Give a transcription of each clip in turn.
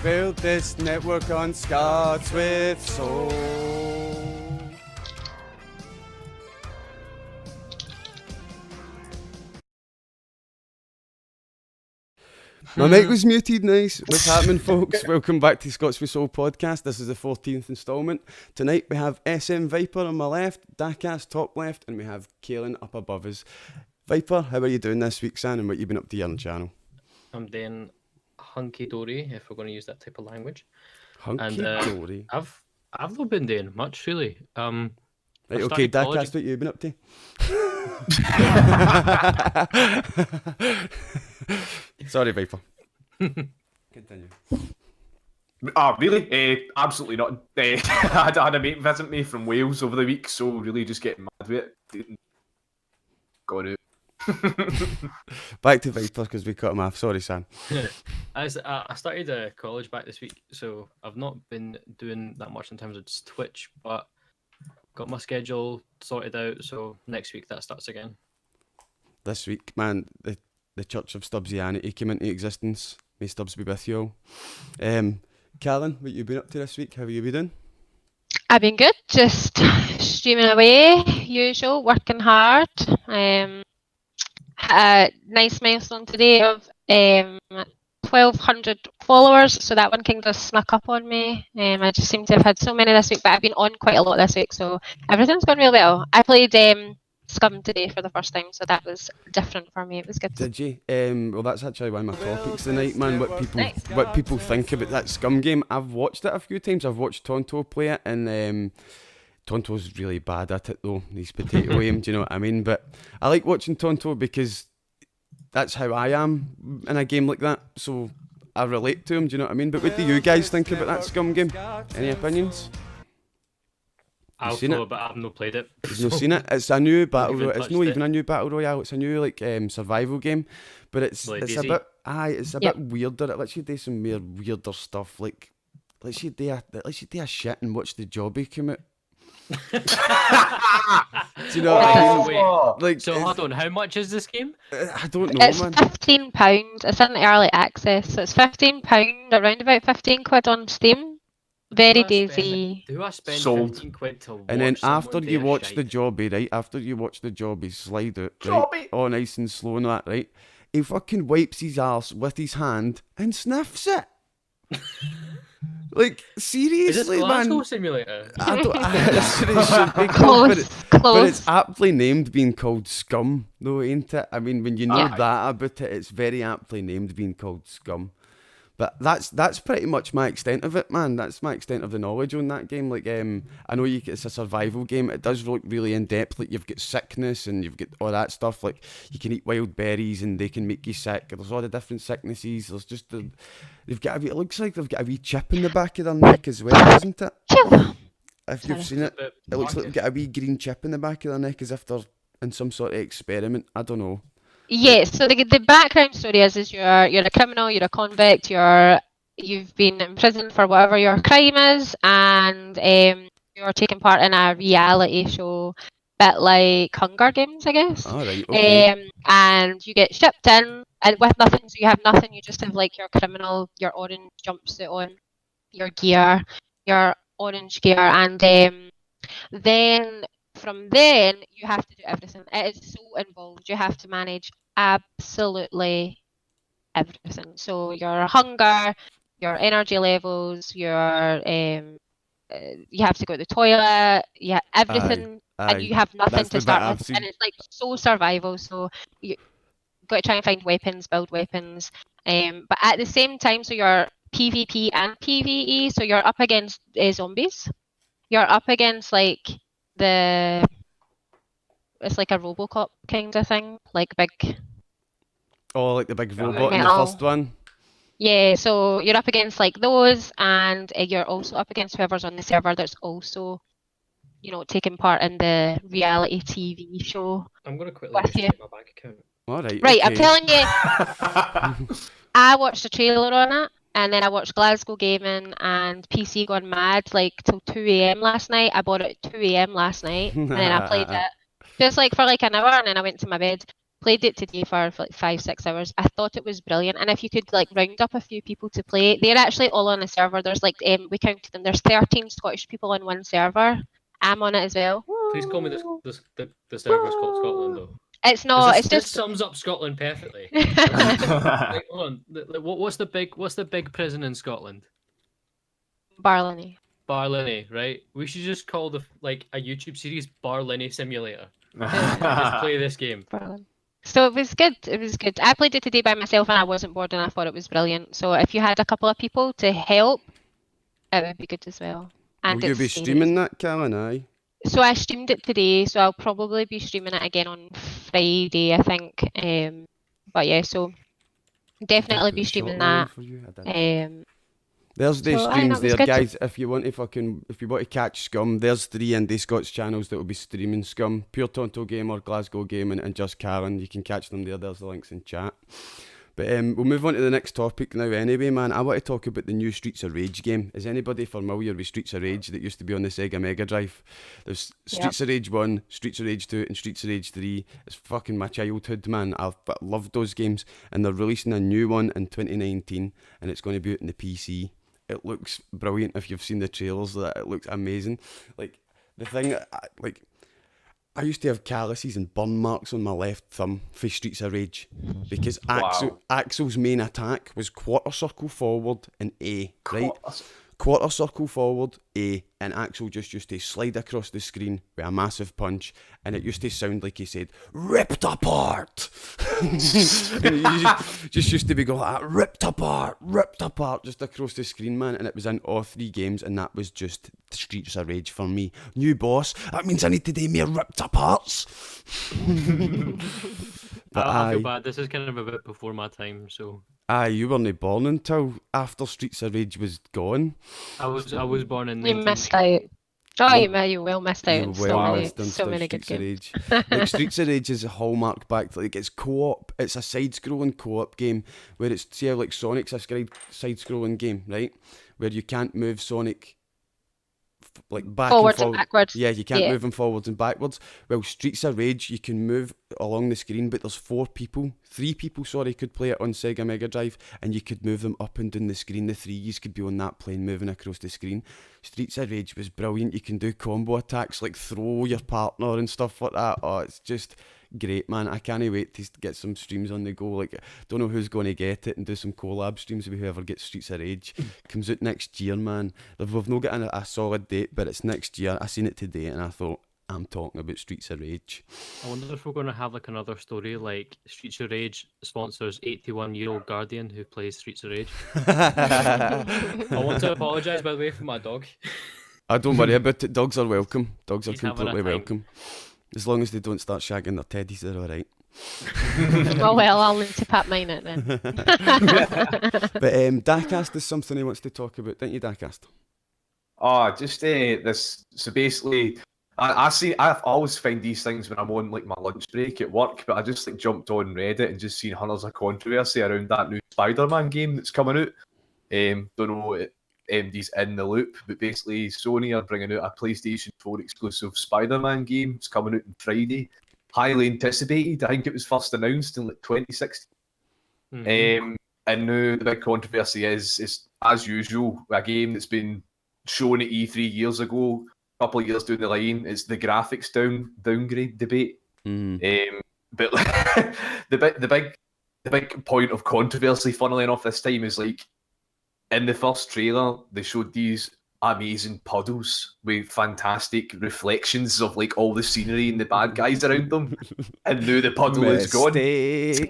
Build this network on Scots with soul. My mic was muted, nice. What's happening, folks? Welcome back to Scots with Soul podcast. This is the 14th instalment. Tonight we have SMViper on my left, Daakkast top left, and we have JustKaalin up above us. Viper, how are you doing this week, Sam, and what you been up to here on the channel? I'm doing hunky-dory, if we're going to use that type of language. Hunky-dory? I've not been doing much, really. Right, okay, Daakkast, what you been up to? Sorry, Viper. Continue. Oh, really? Absolutely not. I had a mate visit me from Wales over the week, so really just getting mad with it. Going out. Back to Viper because we cut him off. Sorry, Sam. I started college back this week, so I've not been doing that much in terms of just Twitch, but got my schedule sorted out, so next week that starts again. This week, man, the Church of Stubbsianity came into existence. May Stubbs be with you all. JustKaalin, what you been up to this week? How have you been doing? I've been good, just streaming away, usual, working hard. Had a nice milestone today of 1,200 followers, so that one kind of snuck up on me. I just seem to have had so many this week, but I've been on quite a lot this week, so everything's going really well. I played Scum today for the first time, so that was different for me. It was good. Did you? Well, that's actually one of my topics tonight, man. What people think about that Scum game. I've watched it a few times. I've watched Tonto play it, and Tonto's really bad at it though. He's potato aim, do you know what I mean? But I like watching Tonto because that's how I am in a game like that. So I relate to him, do you know what I mean? But what do you guys think about that Scum game? Any opinions? I've seen it, but I've not played it. You've not seen it? It's a new battle royale. It's not even a new battle royale. It's a new like survival game, but it's a bit bit weirder. It lets you do some weirder stuff. Like lets you do a shit and watch the jobby come out. Do you know what I mean? Like, so hold on, how much is this game? I don't know, it's man. £15. It's in early access, so it's £15, around about 15 quid on Steam. Very easy. Do I spend Sold. 15 quid to watch And then someone after do you a watch shite? the jobby, right? After you watch the jobby slide out, right? Jobby! Oh, nice and slow and that, right? He fucking wipes his arse with his hand and sniffs it. Like, seriously, Is this Glasgow man. Simulator? I don't. It should be called, but it's aptly named being called Scum, though, ain't it? I mean, when you know that about it, it's very aptly named being called Scum. But that's pretty much my extent of it, man. That's my extent of the knowledge on that game. Like, I know it's a survival game. It does look really in depth. Like, you've got sickness and you've got all that stuff. Like, you can eat wild berries and they can make you sick. There's all the different sicknesses. There's just they've got it looks like they've got a wee chip in the back of their neck as well, doesn't it? If you've seen it, it looks like they've got a wee green chip in the back of their neck as if they're in some sort of experiment. I don't know. Yes, so the background story is you're a criminal, you're a convict, you've been in prison for whatever your crime is, and you're taking part in a reality show, bit like Hunger Games, I guess. All right, okay. And you get shipped in and with nothing, so you have nothing. You just have like your your orange jumpsuit on, your gear, your orange gear, and then from then you have to do everything. It is so involved. You have to manage absolutely everything. So your hunger, your energy levels, your you have to go to the toilet, everything, and you have nothing to start with. And it's like so survival. So you got to try and find weapons, build weapons. But at the same time, so you're PvP and PvE. So you're up against zombies. You're up against like it's like a RoboCop kind of thing, like big. Oh, like the big robot in the first one. Yeah, so you're up against like those, and you're also up against whoever's on the server that's also, taking part in the reality TV show. I'm gonna quickly check my bank account. All right. Right, okay. I'm telling you, I watched a trailer on it, and then I watched Glasgow Gaming and PC Gone Mad like till 2 a.m. last night. I bought it at 2 a.m. last night, and then I played it just like for like an hour, and then I went to my bed. Played it today for like 5-6 hours. I thought it was brilliant, and if you could like round up a few people to play, they're actually all on a server. There's like we counted them. There's 13 Scottish people on one server. I'm on it as well. Please call me the server's called Scotland though. It's not. It's This just sums up Scotland perfectly. Like, hold on. What's the big prison in Scotland? Barley. Barlinnie, right? We should just call a YouTube series Barlinnie Simulator. Just play this game. Barley. So it was good. It was good. I played it today by myself and I wasn't bored and I thought it was brilliant. So if you had a couple of people to help, it would be good as well. And Will you be it's streaming that, Callan? Aye. So I streamed it today, so I'll probably be streaming it again on Friday, I think. But yeah, so definitely be streaming that. There's the So, aye, streams that was there, good. guys. If you want to catch Scum, there's 3 IndiScots channels that will be streaming Scum: Pure Tonto Gamer, Glasgow Gaming, and JustKaalin. You can catch them there. There's the links in chat. But we'll move on to the next topic now. Anyway, man, I want to talk about the new Streets of Rage game. Is anybody familiar with Streets of Rage that used to be on the Sega Mega Drive? There's Streets of Rage 1, Streets of Rage 2, and Streets of Rage 3. It's fucking my childhood, man. I've loved those games, and they're releasing a new one in 2019, and it's going to be out on the PC. It looks brilliant. If you've seen the trailers, it looks amazing. Like the thing, I used to have calluses and burn marks on my left thumb for Streets of Rage because Axel's main attack was quarter circle forward and A, right? Quarter circle forward, A, and Axel just used to slide across the screen with a massive punch, and it used to sound like he said, "Ripped apart!" And he just used to be going like that, ripped apart, just across the screen, man, and it was in all 3 games, and that was just Streets of Rage for me. New boss, that means I need to do more ripped aparts. But I feel bad, this is kind of a bit before my time, so... You weren't born until after Streets of Rage was gone. I was born in... You missed out. Oh, you well missed out. You So many good games. Like Streets of Rage is a hallmark back to, like, it's co-op. It's a side-scrolling co-op game where it's, see how like Sonic's a side-scrolling game, right? Where you can't move Sonic like back Forwards and and backwards. Yeah, you can't Yeah. move him forwards and backwards. Well, Streets of Rage, you can move along the screen, but there's 3 people, could play it on Sega Mega Drive, and you could move them up and down the screen. The 3s could be on that plane moving across the screen. Streets of Rage was brilliant. You can do combo attacks like throw your partner and stuff like that. Oh, it's just great, man. I can't wait to get some streams on the go. Like, don't know who's going to get it and do some collab streams with whoever gets Streets of Rage. Comes out next year, man. We've not got a solid date, but it's next year. I seen it today and I thought, I'm talking about Streets of Rage. I wonder if we're going to have like another story like Streets of Rage sponsors 81-year-old Guardian who plays Streets of Rage. I want to apologise, by the way, for my dog. Don't worry about it. Dogs are welcome. Dogs are He's having a completely time. welcome. As long as they don't start shagging their teddies, they're alright. Oh well, I'll need to pat mine out then. But Daakkast is something he wants to talk about, don't you, Daakkast? Oh, just this. So basically, I always find these things when I'm on like my lunch break at work, but I just like jumped on Reddit and just seen hundreds of controversy around that new Spider-Man game that's coming out. Don't know if MD's in the loop, but basically Sony are bringing out a PlayStation 4 exclusive Spider-Man game. It's coming out on Friday. Highly anticipated. I think it was first announced in like 2016. Mhm. And now the big controversy is, as usual, a game that's been shown at E3 years ago, a couple of years down the line. It's the graphics downgrade debate. But the big point of controversy, funnily enough, this time is like in the first trailer they showed these amazing puddles with fantastic reflections of like all the scenery and the bad guys around them, and now the puddle is gone. They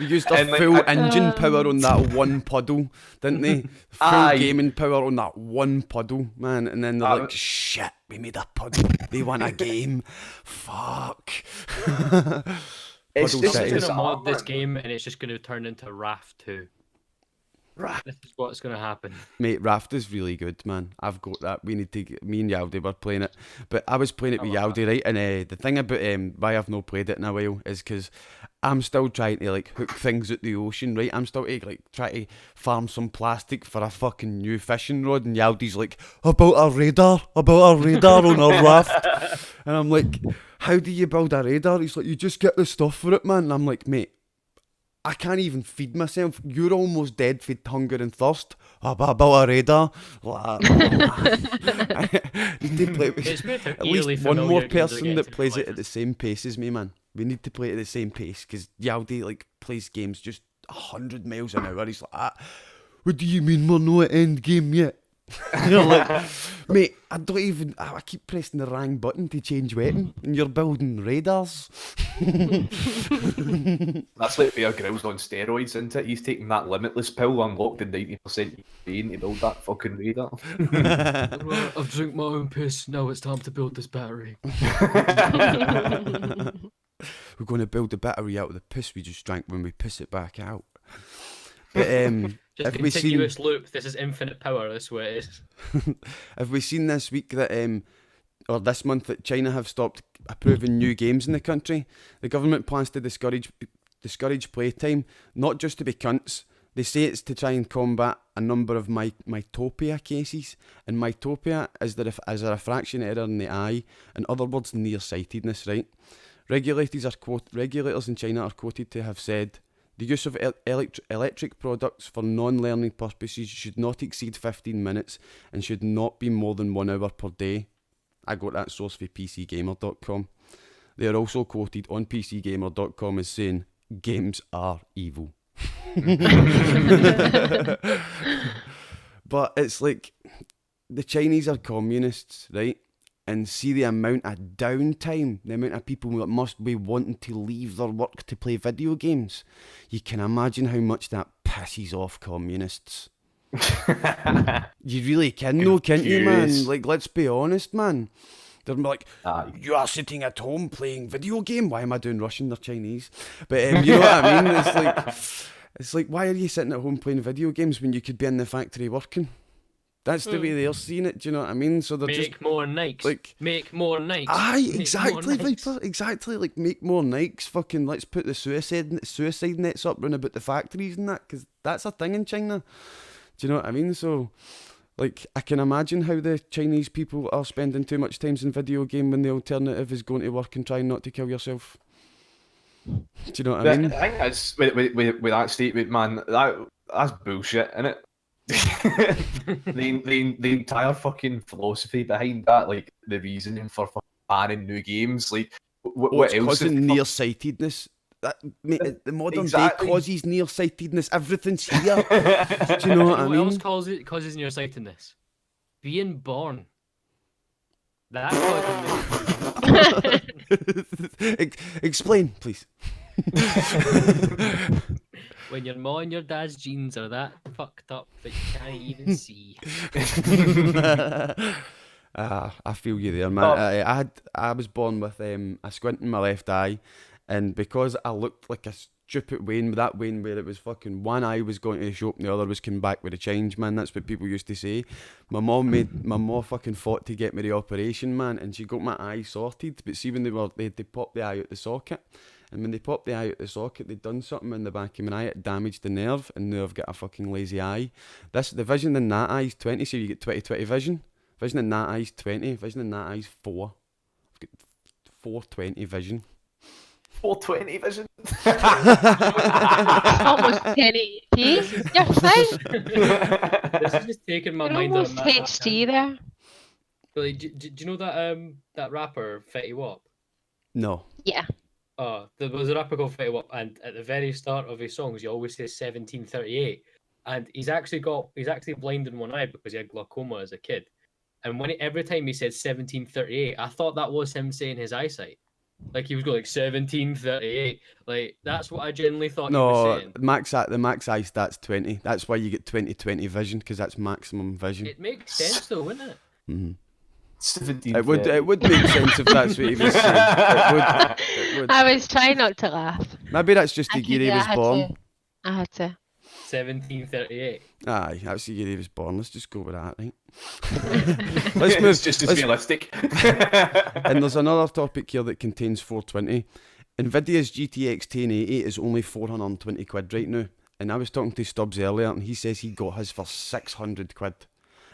used a And, like, full engine power on that one puddle, didn't they? Full Aye. gaming power on that one puddle, man. And then they're like, shit, we made a puddle. They want a game. Fuck. It's Puddle just City. Going it's to mod this art. game and it's just going to turn into Raft 2. This is what's going to happen. Mate, Raft is really good, man. I've got that. We need to me and Yaldi were playing it. But I was playing it with Yaldi, right? And the thing about why I've not played it in a while is because I'm still trying to like hook things at the ocean, right? I'm still like trying to farm some plastic for a fucking new fishing rod, and Yaldi's like, about a radar on a raft. And I'm like, how do you build a radar? He's like, you just get the stuff for it, man. And I'm like, mate, I can't even feed myself. You're almost dead for hunger and thirst. I built a radar. Need to play at least one more person that plays it at the same pace as me, man. We need to play it at the same pace, because Yaldi like plays games just 100 miles an hour. He's like, what do you mean we're not at end game yet? You're like, mate, I keep pressing the wrong button to change weapon, and you're building radars. That's like Bear Grylls on steroids, isn't it? He's taking that limitless pill, unlocked in 90% brain to build that fucking radar. I've drunk my own piss, now it's time to build this battery. We're going to build the battery out of the piss we just drank when we piss it back out. But just continuous loop. This is infinite power. This way it is. Have we seen this week that or this month that China have stopped approving new games in the country? The government plans to discourage playtime, not just to be cunts. They say it's to try and combat a number of mytopia cases, and mytopia is a refraction error in the eye. In other words, nearsightedness. Right? Regulators in China are quoted to have said, the use of electric products for non-learning purposes should not exceed 15 minutes and should not be more than 1 hour per day. I got that source for PCGamer.com. They are also quoted on PCGamer.com as saying, games are evil. But it's like, the Chinese are communists, right? And see the amount of downtime, the amount of people that must be wanting to leave their work to play video games. You can imagine how much that pisses off communists. You really can, though, can't you, man? Like, let's be honest, man. They're like, you are sitting at home playing video game. Why am I doing Russian? They're Chinese. But you know what I mean? It's like, why are you sitting at home playing video games when you could be in the factory working? That's the way they're seeing it, do you know what I mean? So they're make more Nikes. Like, make more Nikes. Aye, exactly, Viper. Exactly. Like, make more Nikes. Fucking, let's put the suicide nets up round about the factories and that, because that's a thing in China. Do you know what I mean? So, like, I can imagine how the Chinese people are spending too much time in video game when the alternative is going to work and trying not to kill yourself. Do you know what I mean? I think that's with that statement, man. That's bullshit, isn't it? the entire fucking philosophy behind that, like the reasoning for banning new games, like what else? Causing nearsightedness. Mate, the modern day causes nearsightedness. Everything's here. Do you know what I mean? What else causes nearsightedness? Being born. That causes Explain, please. When your mom and your dad's genes are that fucked up that you can't even see. I feel you there, man. I was born with a squint in my left eye, and because I looked like a stupid Wayne, that Wayne where it was fucking one eye was going to the shop and the other was coming back with a change, man. That's what people used to say. My mom fucking fought to get me the operation, man, and she got my eye sorted. But see, when they popped the eye out the socket. And when they popped the eye out the socket, they'd done something in the back of my eye. It damaged the nerve, and now I've got a fucking lazy eye. The vision in that eye is 20, so you get 20/20 vision. Vision in that eye is 20. Vision in that eye is 4. I've got 420 vision. 420 vision? Almost 1080. You're fine. This is just taking my mind almost on that. HD there. Really, do you know that rapper Fetty Wap? No. Yeah. There was a rapper called Fetty Wap, and at the very start of his songs, he always says 1738, and he's actually blind in one eye because he had glaucoma as a kid. And every time he said 1738, I thought that was him saying his eyesight. Like he was going like 1738. Like that's what I genuinely thought he was saying. The max eye stat's 20. That's why you get 20/20 vision, because that's maximum vision. It makes sense though, wouldn't it? Mm-hmm. 17. It would make sense if that's what he was saying. It would. I was trying not to laugh. Maybe that's just the year he was born. I had to. 1738. Aye, that's the year he was born. Let's just go with that, right? Let's move. It's just as realistic. And there's another topic here that contains 420. Nvidia's GTX 1080 is only 420 quid right now. And I was talking to Stubbs earlier, and he says he got his for 600 quid.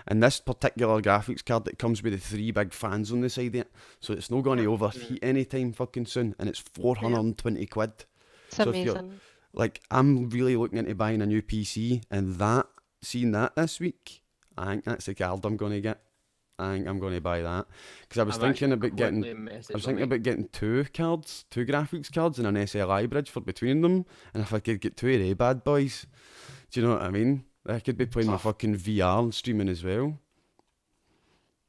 And this particular graphics card that comes with the 3 big fans on the side of it, so it's not going to overheat anytime fucking soon, and it's 420 quid. It's So if you're amazing. like, I'm really looking into buying a new PC, and seeing that this week, I think that's the card I'm going to get. I think I'm going to buy that because I was thinking about getting 2 graphics cards, and an SLI bridge for between them. And if I could get 2 of the bad boys, do you know what I mean? I could be playing my fucking VR and streaming as well.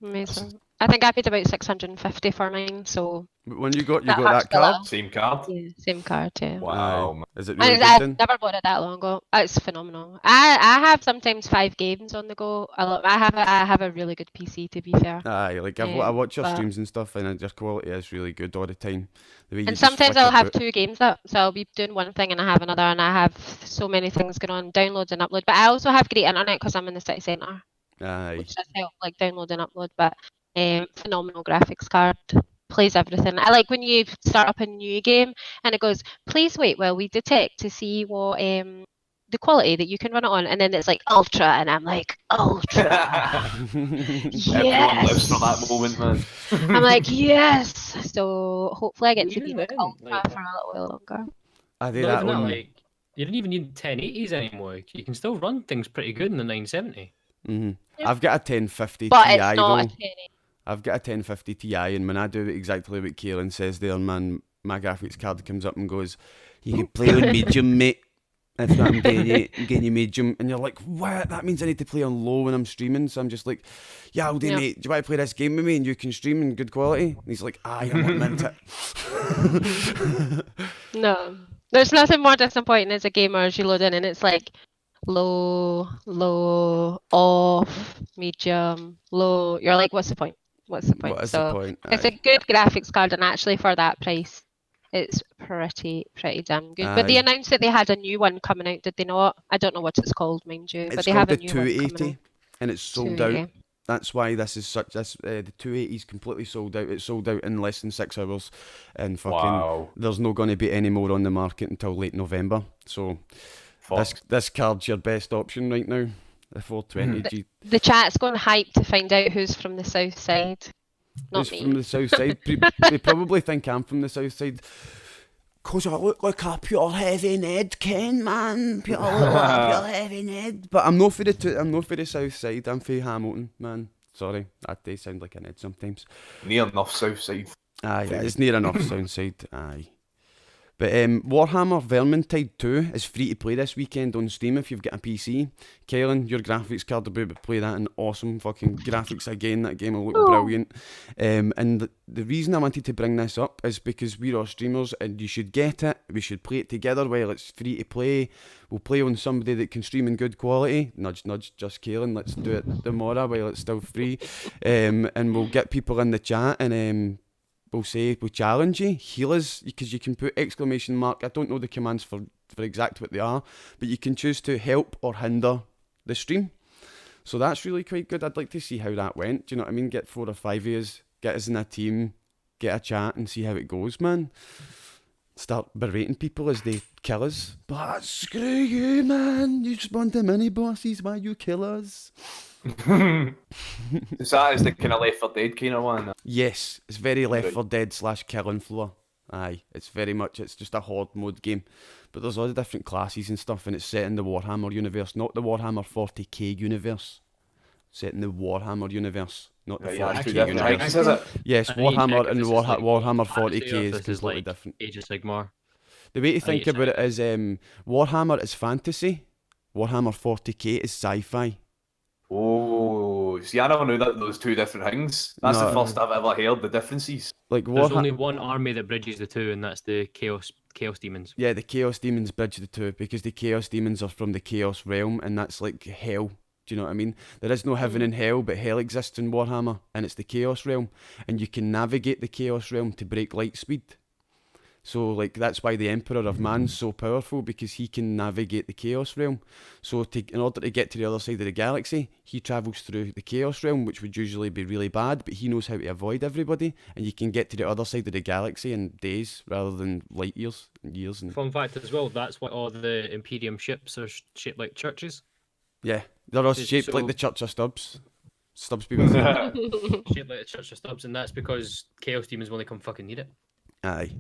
Amazing. I think I paid about 650 for mine, so But when you got That that hurts a card, little. Same card. yeah, same card, yeah. Wow. Man. is it really And good I've then? never bought it that long ago. It's phenomenal. I have sometimes 5 games on the go. I have a really good PC, to be fair. Aye, like I watch your but- streams and stuff, and your quality is really good all the time. The way you And just sometimes flick I'll have about. 2 games up, so I'll be doing one thing and I have another, and I have so many things going on, downloads and upload. But I also have great internet because I'm in the city centre, Aye. which does help, like download and upload. But phenomenal graphics card, plays everything. I like when you start up a new game and it goes, please wait while we detect to see what the quality that you can run it on, and then it's like ultra, and I'm like, ultra. Everyone lives for that moment, man. I'm like, yes. So hopefully I get to be Even like then, ultra like- for a little while longer. I do Not that even that, on. like, you don't even need 1080s anymore. You can still run things pretty good in the 970. Yeah. I've got a 1050 But Ti it's not though. a 1080. I've got a 1050 Ti, and when I do exactly what Kaelin says there, man, my graphics card comes up and goes, "You can play on medium, mate. That's what I'm getting you. I'm getting you medium." And you're like, "What? That means I need to play on low when I'm streaming." So I'm just like, "Yeah, I'll do, Yeah. mate. Do you want to play this game with me and you can stream in good quality?" And he's like, "Aye, I'm wanting into it." No. There's nothing more disappointing as a gamer as you load in and it's like low, off, medium, low. You're like, what's the point? What's the point? What is the point? It's a Aye. good graphics card, and actually for that price, it's pretty damn good. But they Aye. announced that they had a new one coming out, did they not? I don't know what it's called, mind you, but It's they called have the a new one coming 280, out. and it's sold out. 280. That's why this is such. The 280 is completely sold out. It's sold out in less than 6 hours, and fucking Wow. there's not going to be any more on the market until late November. So this card's your best option right now. The 420G. The chat's going hype to find out who's from the south side. Not Who's me. from the south side? They probably think I'm from the south side. 'Cause I look like a pure heavy Ned, Ken, man. Pure look like a pure heavy Ned. But I'm not for the south side. I'm for Hamilton, man. Sorry, that does sound like a Ned sometimes. Near enough south side. Aye, it's near enough sound side. Aye. But Warhammer Vermintide 2 is free to play this weekend on Steam if you've got a PC. Kaelin, your graphics card will be able to play that in awesome fucking graphics again. That game will look brilliant. And the reason I wanted to bring this up is because we're all streamers and you should get it. We should play it together while it's free to play. We'll play on somebody that can stream in good quality. Nudge, nudge, just Kaelin. Let's do it tomorrow while it's still free. And we'll get people in the chat and we'll challenge you, heal us, because you can put exclamation mark. I don't know the commands for exact what they are, but you can choose to help or hinder the stream. So that's really quite good. I'd like to see how that went. Do you know what I mean? Get 4 or 5 of us, get us in a team, get a chat and see how it goes, man. Start berating people as they kill us. But screw you, man. You spawned the mini bosses, why you kill us? Is the kind of Left 4 Dead kind of one? Yes, it's very Left Right. 4 Dead / Killing Floor. Aye, it's very much, it's just a horde mode game. But there's all the different classes and stuff, and it's set in the Warhammer universe, not the Warhammer 40k universe. Set in the Warhammer universe, not the Right, yeah, 40k two different universe. things, is it? Yes, I need to check Warhammer if and this is like Warhammer fantasy 40k or is if this is completely like different. Age of Sigmar. The way to I think need to about it is Warhammer is fantasy, Warhammer 40k is sci-fi. Oh, see, I never knew that those two different things. That's No. the first I've ever heard the differences. Like There's only one army that bridges the two, and that's the Chaos Demons. Yeah, the Chaos Demons bridge the two, because the Chaos Demons are from the Chaos realm, and that's like hell. Do you know what I mean? There is no heaven and hell, but hell exists in Warhammer, and it's the Chaos realm, and you can navigate the Chaos realm to break light speed. So, like, that's why the Emperor of Man's so powerful, because he can navigate the Chaos realm. So, in order to get to the other side of the galaxy, he travels through the Chaos realm, which would usually be really bad, but he knows how to avoid everybody, and you can get to the other side of the galaxy in days rather than light years and years. And Fun fact as well, that's why all the Imperium ships are shaped like churches. yeah, they're all Just shaped like so- the Church of Stubbs. Stubbs people say. Shaped like a Church of Stubbs, and that's because Chaos Demons will only come fucking need it. Aye.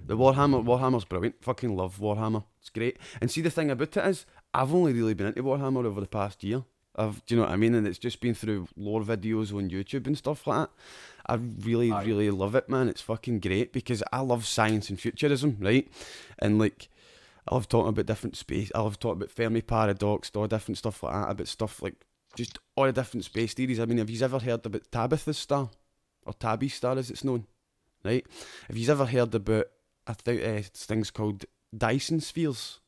The Warhammer's brilliant. Fucking love Warhammer. It's great. And see, the thing about it is, I've only really been into Warhammer over the past year. Do you know what I mean? And it's just been through lore videos on YouTube and stuff like that. I really love it, man. It's fucking great because I love science and futurism, right? And like, I love talking about different space. I love talking about Fermi paradox, all different stuff like that, about stuff like just all the different space theories. I mean, have you ever heard about Tabitha's star, or Tabby's star as it's known, right? Have you ever heard about things called Dyson spheres?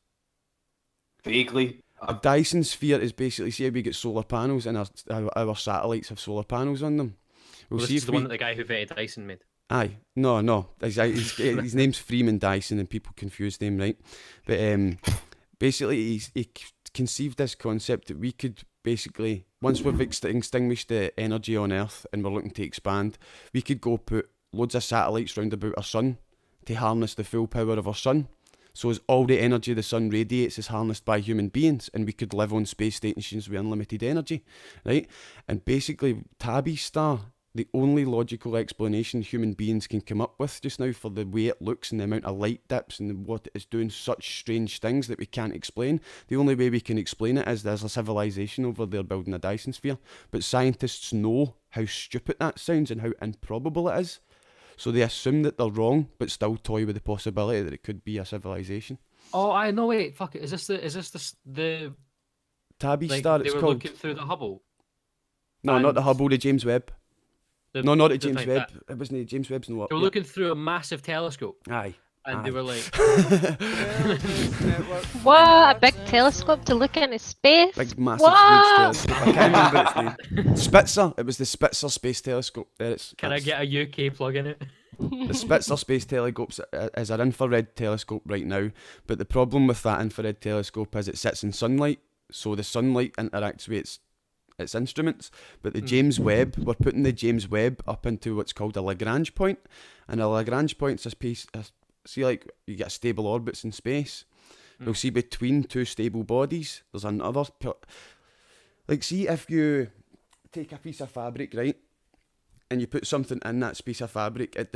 Vaguely. A Dyson sphere is basically, see how we get solar panels and our satellites have solar panels on them. Well, this is the one that the guy who invented Dyson made. Aye, no. His name's Freeman Dyson, and people confuse them, right? But basically, he conceived this concept that we could basically, once we've extinguished the energy on Earth and we're looking to expand, we could go put loads of satellites round about our sun to harness the full power of our sun. So as all the energy the sun radiates is harnessed by human beings, and we could live on space stations with unlimited energy, right? And basically, Tabby's star, the only logical explanation human beings can come up with just now for the way it looks and the amount of light dips and what it is doing such strange things that we can't explain. The only way we can explain it is there's a civilization over there building a Dyson sphere. But scientists know how stupid that sounds and how improbable it is. So they assume that they're wrong, but still toy with the possibility that it could be a civilization. Oh, I know. Wait, fuck it. Is this the Tabby like, star? They It's were called. looking through the Hubble. No, not the Hubble. The James Webb. No, not the James thing Webb. It wasn't the James Webb's. No, They were looking through a massive telescope, Aye. and they were like, What? A big telescope to look into space? Big massive What? huge telescope. I can't remember its name. Spitzer. It was the Spitzer Space Telescope. There it's. "Can I get a UK plug in it?" The Spitzer Space Telescope is an infrared telescope right now, but the problem with that infrared telescope is it sits in sunlight, so the sunlight interacts with its instruments. But the James Webb, we're putting the James Webb up into what's called a Lagrange point, and a Lagrange point's a piece. See, like you get stable orbits in space. You'll see between two stable bodies, there's another. Like, see if you take a piece of fabric, right, and you put something in that piece of fabric, it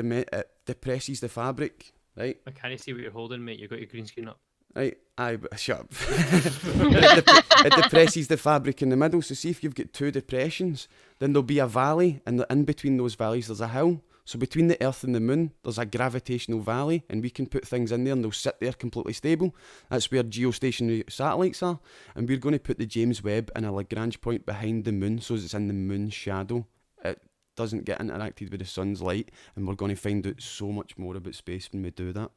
depresses the fabric, right? I can't see what you're holding, mate. You got your green screen up. Right, aye, but shut up. It depresses the fabric in the middle. So see if you've got two depressions, then there'll be a valley, and in between those valleys there's a hill. So between the Earth and the Moon, there's a gravitational valley, and we can put things in there and they'll sit there completely stable. That's where geostationary satellites are. And we're going to put the James Webb in a Lagrange point behind the Moon, so it's in the Moon's shadow. It doesn't get interacted with the sun's light, and we're going to find out so much more about space when we do that.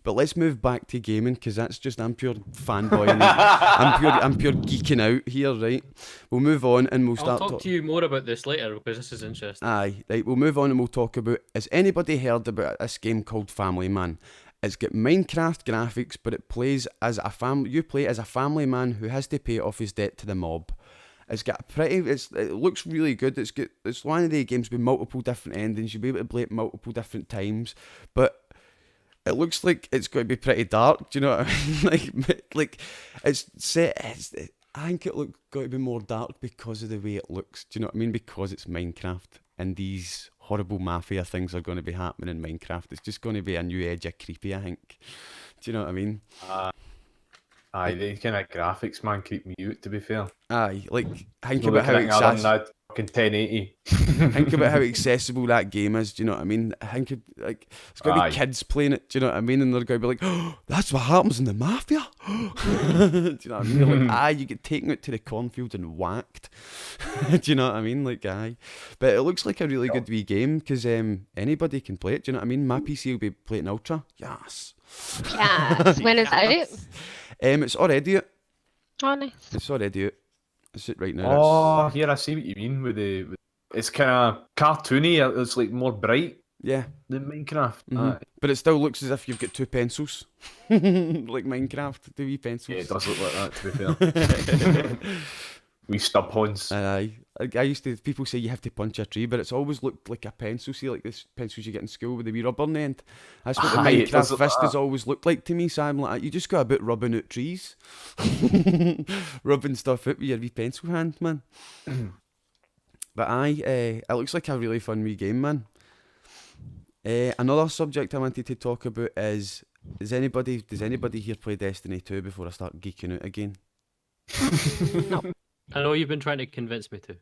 But let's move back to gaming, because that's just, I'm pure fanboying. I'm pure geeking out here, right? We'll move on and we'll start. I'll talk to you more about this later because this is interesting. Aye, right. We'll move on and we'll talk about. Has anybody heard about this game called Family Man? It's got Minecraft graphics, but it plays as a family. You play as a family man who has to pay off his debt to the mob. It's got it looks really good. It's one of the games with multiple different endings. You'll be able to play it multiple different times, but it looks like it's going to be pretty dark. Do you know what I mean? like it's set. I think it looks going to be more dark because of the way it looks. Do you know what I mean? Because it's Minecraft and these horrible mafia things are going to be happening in Minecraft. It's just going to be a new edge of creepy, I think. Do you know what I mean? Aye, the kind of graphics, man, creep me out, to be fair. Aye, like, think about how accessible. Fucking 1080. Think about how accessible that game is. Do you know what I mean? I think like it's going to be kids playing it. Do you know what I mean? And they're going to be like, "Oh, that's what happens in the mafia." Do you know what I mean? They're like, you get taken out to the cornfield and whacked. Do you know what I mean? Like, but it looks like a really good wee game because anybody can play it. Do you know what I mean? My PC will be playing Ultra. Yes. Yes. When is it out? It's already out. Oh, nice. It's already out. It's it right now. Oh, here I see what you mean with it's kind of cartoony. It's like more bright. Yeah. Than Minecraft. Mm-hmm. But it still looks as if you've got two pencils, like Minecraft, two wee pencils. Yeah, it does look like that. To be fair. Wee stub horns. Aye. I used to. People say you have to punch a tree, but it's always looked like a pencil. See, like this pencils you get in school with the wee rubber on the end. That's what the Minecraft fist has always looked like to me. So I'm like, you just got a bit rubbing out trees, rubbing stuff out with your wee pencil hand, man. But it looks like a really fun wee game, man. Another subject I wanted to talk about is, does anybody here play Destiny 2 before I start geeking out again? No. I know you've been trying to convince me to.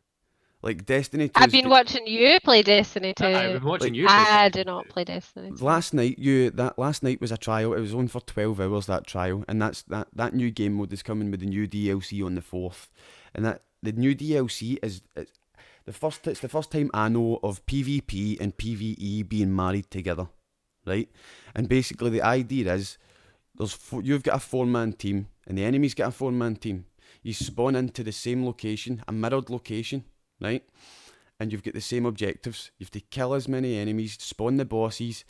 Like Destiny 2. I've been watching you play Destiny 2. I've been watching you. I do not play Destiny 2. Last night was a trial. It was on for 12 hours, that trial, and that new game mode is coming with the new DLC on the 4th, and that the new DLC is the first time I know of PvP and PvE being married together, right? And basically the idea is you've got a 4-man team and the enemy's got a 4-man team. You spawn into the same location, a mirrored location, right? And you've got the same objectives. You have to kill as many enemies, spawn the bosses,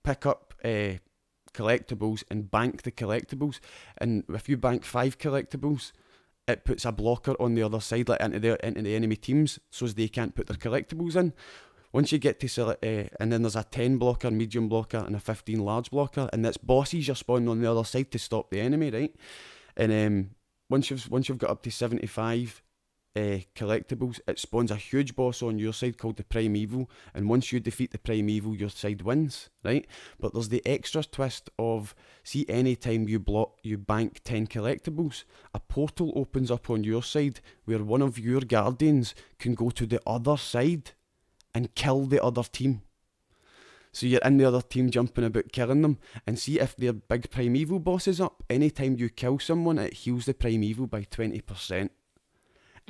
pick up collectibles and bank the collectibles. And if you bank 5 collectibles, it puts a blocker on the other side, like into the enemy teams, so as they can't put their collectibles in. Once you get to select, and then there's a 10 blocker, medium blocker, and a 15 large blocker, and that's bosses you're spawning on the other side to stop the enemy, right? And once you've got up to 75 collectibles, it spawns a huge boss on your side called the Primeval, and once you defeat the Primeval, your side wins, right? But there's the extra twist of, see, any time you bank 10 collectibles, a portal opens up on your side where one of your guardians can go to the other side and kill the other team. So you're in the other team jumping about killing them, and see if their big Primeval boss is up, anytime you kill someone, it heals the Primeval by 20%.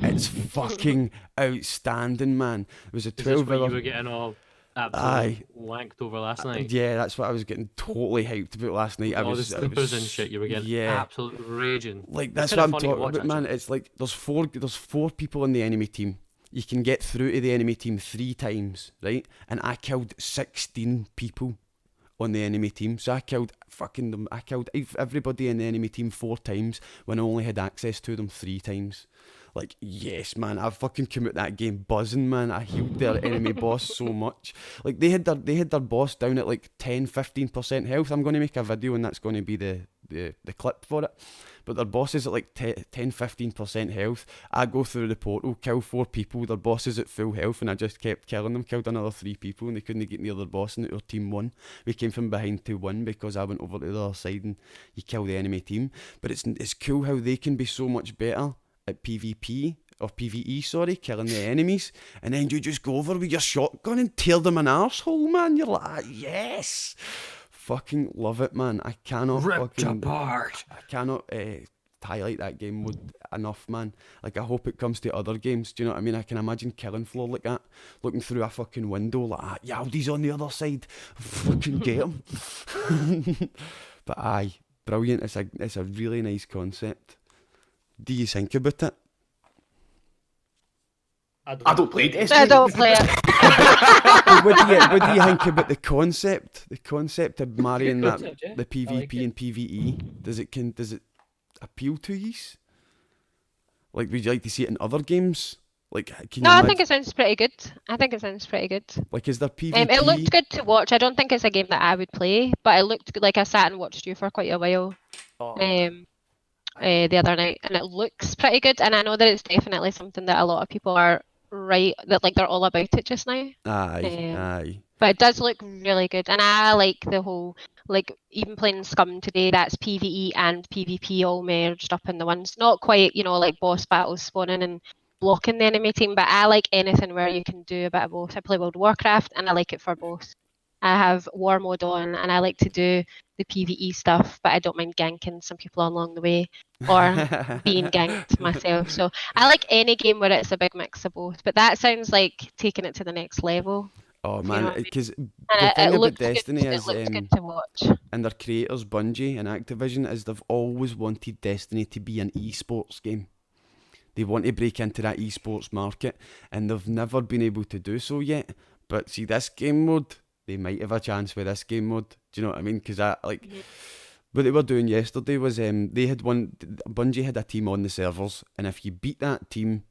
It's fucking outstanding, man. It was a 12 hour... you were getting all absolutely wanked over last night? Yeah, that's what I was getting totally hyped about last night. All the slippers and shit, you were getting absolute raging. Like, that's what I'm talking about, man. It's like, there's four people in the enemy team. You can get through to the enemy team 3 times, right? And I killed 16 people on the enemy team. So I killed everybody in the enemy team 4 times when I only had access to them 3 times. Like, yes, man, I fucking come out that game buzzing, man. I healed their enemy boss so much. Like, they had their boss down at like 10-15% health. I'm going to make a video and that's going to be the clip for it. But their boss is at like 10-15% health. I go through the portal, kill 4 people, their boss is at full health, and I just kept killing them, killed another 3 people, and they couldn't get near their boss, and our team won. We came from behind to win because I went over to the other side and you kill the enemy team. But it's cool how they can be so much better at PvP, or PvE, sorry, killing the enemies, and then you just go over with your shotgun and tear them an arsehole, man. You're like, yes! Fucking love it, man. I cannot apart. I cannot highlight that game mode enough, man. Like, I hope it comes to other games. Do you know what I mean? I can imagine killing floor like that, looking through a fucking window like, Yaldi's on the other side. Fucking get him. But aye, brilliant. It's a really nice concept. Do you think about it? I don't play Destiny. I don't play it. What do you think about the concept? The concept of marrying the PvP like and PvE. Does it appeal to you? Like, would you like to see it in other games? Like, I think it sounds pretty good. Like, is there PvP? It looked good to watch. I don't think it's a game that I would play, but it looked good. Like, I sat and watched you for quite a while. The other night, and it looks pretty good, and I know that it's definitely something that a lot of people are they're all about it just now. Aye. But it does look really good, and I like the whole, like, even playing Scum today, that's PvE and PvP all merged up in the ones. Not quite, like boss battles spawning and blocking the enemy team, but I like anything where you can do a bit of both. I play World of Warcraft, and I like it for both. I have War mode on, and I like to do the PvE stuff, but I don't mind ganking some people along the way, or being ganked myself. So I like any game where it's a big mix of both, but that sounds like taking it to the next level. Oh man, because the thing about Destiny is, good to watch. And their creators, Bungie and Activision, is they've always wanted Destiny to be an esports game. They want to break into that esports market, and they've never been able to do so yet. But see, this game mode, they might have a chance with this game mode. Do you know what I mean? Because what they were doing yesterday was Bungie had a team on the servers, and if you beat that team,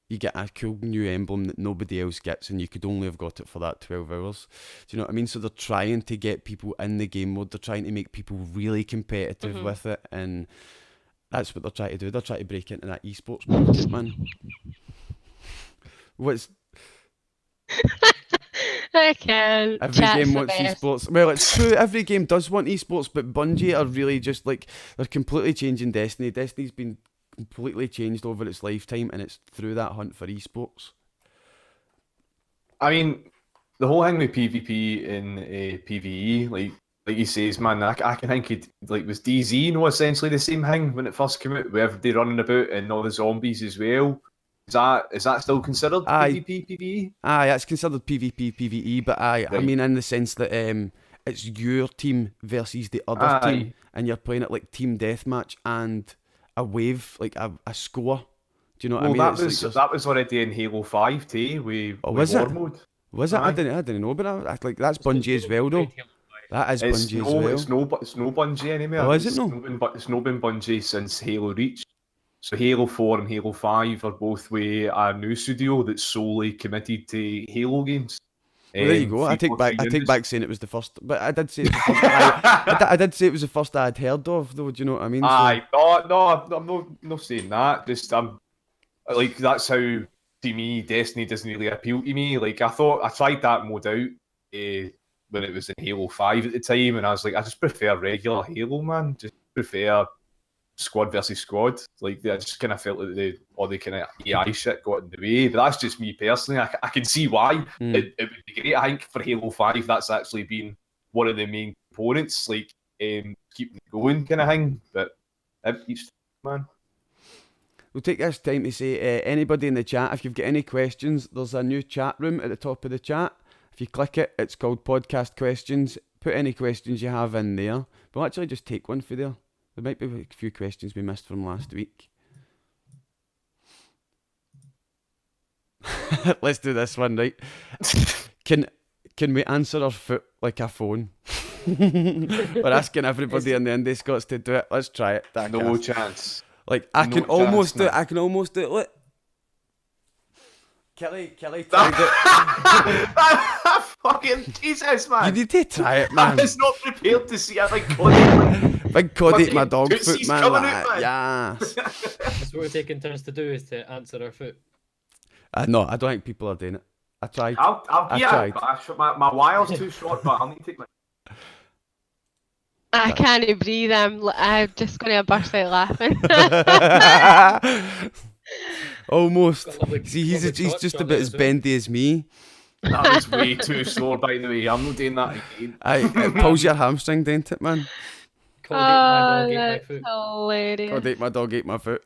you get a cool new emblem that nobody else gets, and you could only have got it for that 12 hours. Do you know what I mean? So they're trying to get people in the game mode. They're trying to make people really competitive with it, and that's what they're trying to do. They're trying to break into that esports market, man. I can't. Every Chat's game the wants best. esports. Well, it's true. Every game does want esports, but Bungie are really just like they're completely changing Destiny. Destiny's been completely changed over its lifetime, and it's through that hunt for esports. I mean, the whole thing with PvP and PvE, like you says, man, I can think it like was DZ, essentially the same thing when it first came out, with everybody running about and all the zombies as well. Is that still considered PvP, PvE? Aye, that's considered PvP, PvE, but I mean in the sense that it's your team versus the other team, and you're playing it like team deathmatch and a wave, like a score. Do you know what I mean? That was already in Halo 5 too, with War Mode. Was it? I didn't know about that. Like that's Bungie as well, though. That is Bungie as well. It's no Bungie anymore. Oh, is it no? It's not been Bungie since Halo Reach. So Halo 4 and Halo 5 are both with a new studio that's solely committed to Halo games. Well, there you go. I take back saying it was the first, but I did say it was the first. I did say it was the first I'd heard of, though. Do you know what I mean? No, I'm not saying that. Just like that's how, to me, Destiny doesn't really appeal to me. Like I tried that mode out when it was in Halo 5 at the time, and I was like, I just prefer regular Halo, man. Just prefer squad versus squad. Like I just kind of felt like all the kind of AI shit got in the way. But that's just me personally. I can see why. It would be great. I think for Halo 5, that's actually been one of the main components, like keeping it going kind of thing. But each man. We'll take this time to say, anybody in the chat, if you've got any questions, there's a new chat room at the top of the chat. If you click it, it's called Podcast Questions. Put any questions you have in there. We'll actually just take one for there. There might be a few questions we missed from last week. Let's do this one, right? Can we answer our foot like a phone? We're asking everybody in the IndiScots to do it. Let's try it. Daakkast. No chance. Like I can almost do it. I can almost do it. Look. Kelly tried it. Fucking Jesus, man. You need to try it, man. I was not prepared to see a big Cody. Big Cody ate my dog Tootsie's foot, man. coming Like, out, man. yes. That's what we're taking turns to do, is to answer our foot. No, I don't think people are doing it. I tried. I tried. My wire's too short, but I'll need to take my... I can't breathe. I'm just going to burst out laughing. Almost. See, he's just about as bendy as me. That was way too sore, by the way. I'm not doing that again. It pulls your hamstring, don't it, man? That's hilarious. God ate my dog, ate my foot.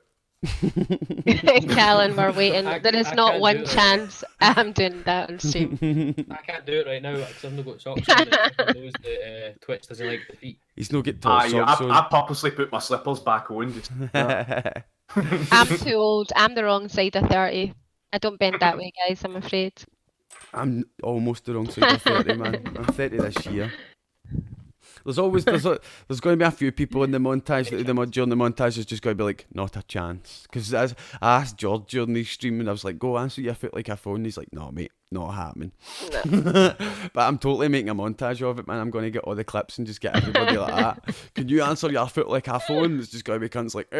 Callan, we're waiting. There is not one chance I'm doing that on stream. I can't do it right now because I've not got socks on. It knows that Twitch doesn't like the feet. He's not get tall socks on. I purposely put my slippers back on. Just, I'm too old. I'm the wrong side of 30. I don't bend that way, guys, I'm afraid. I'm almost the wrong side of 30, man. I'm 30 this year. There's going to be a few people in the montage during the montage is just going to be like, not a chance. Because I asked George during the stream and I was like, go answer your foot like a phone. He's like, no mate, not happening. No. But I'm totally making a montage of it, man. I'm going to get all the clips and just get everybody like that. Can you answer your foot like a phone? It's just going to be cunts like,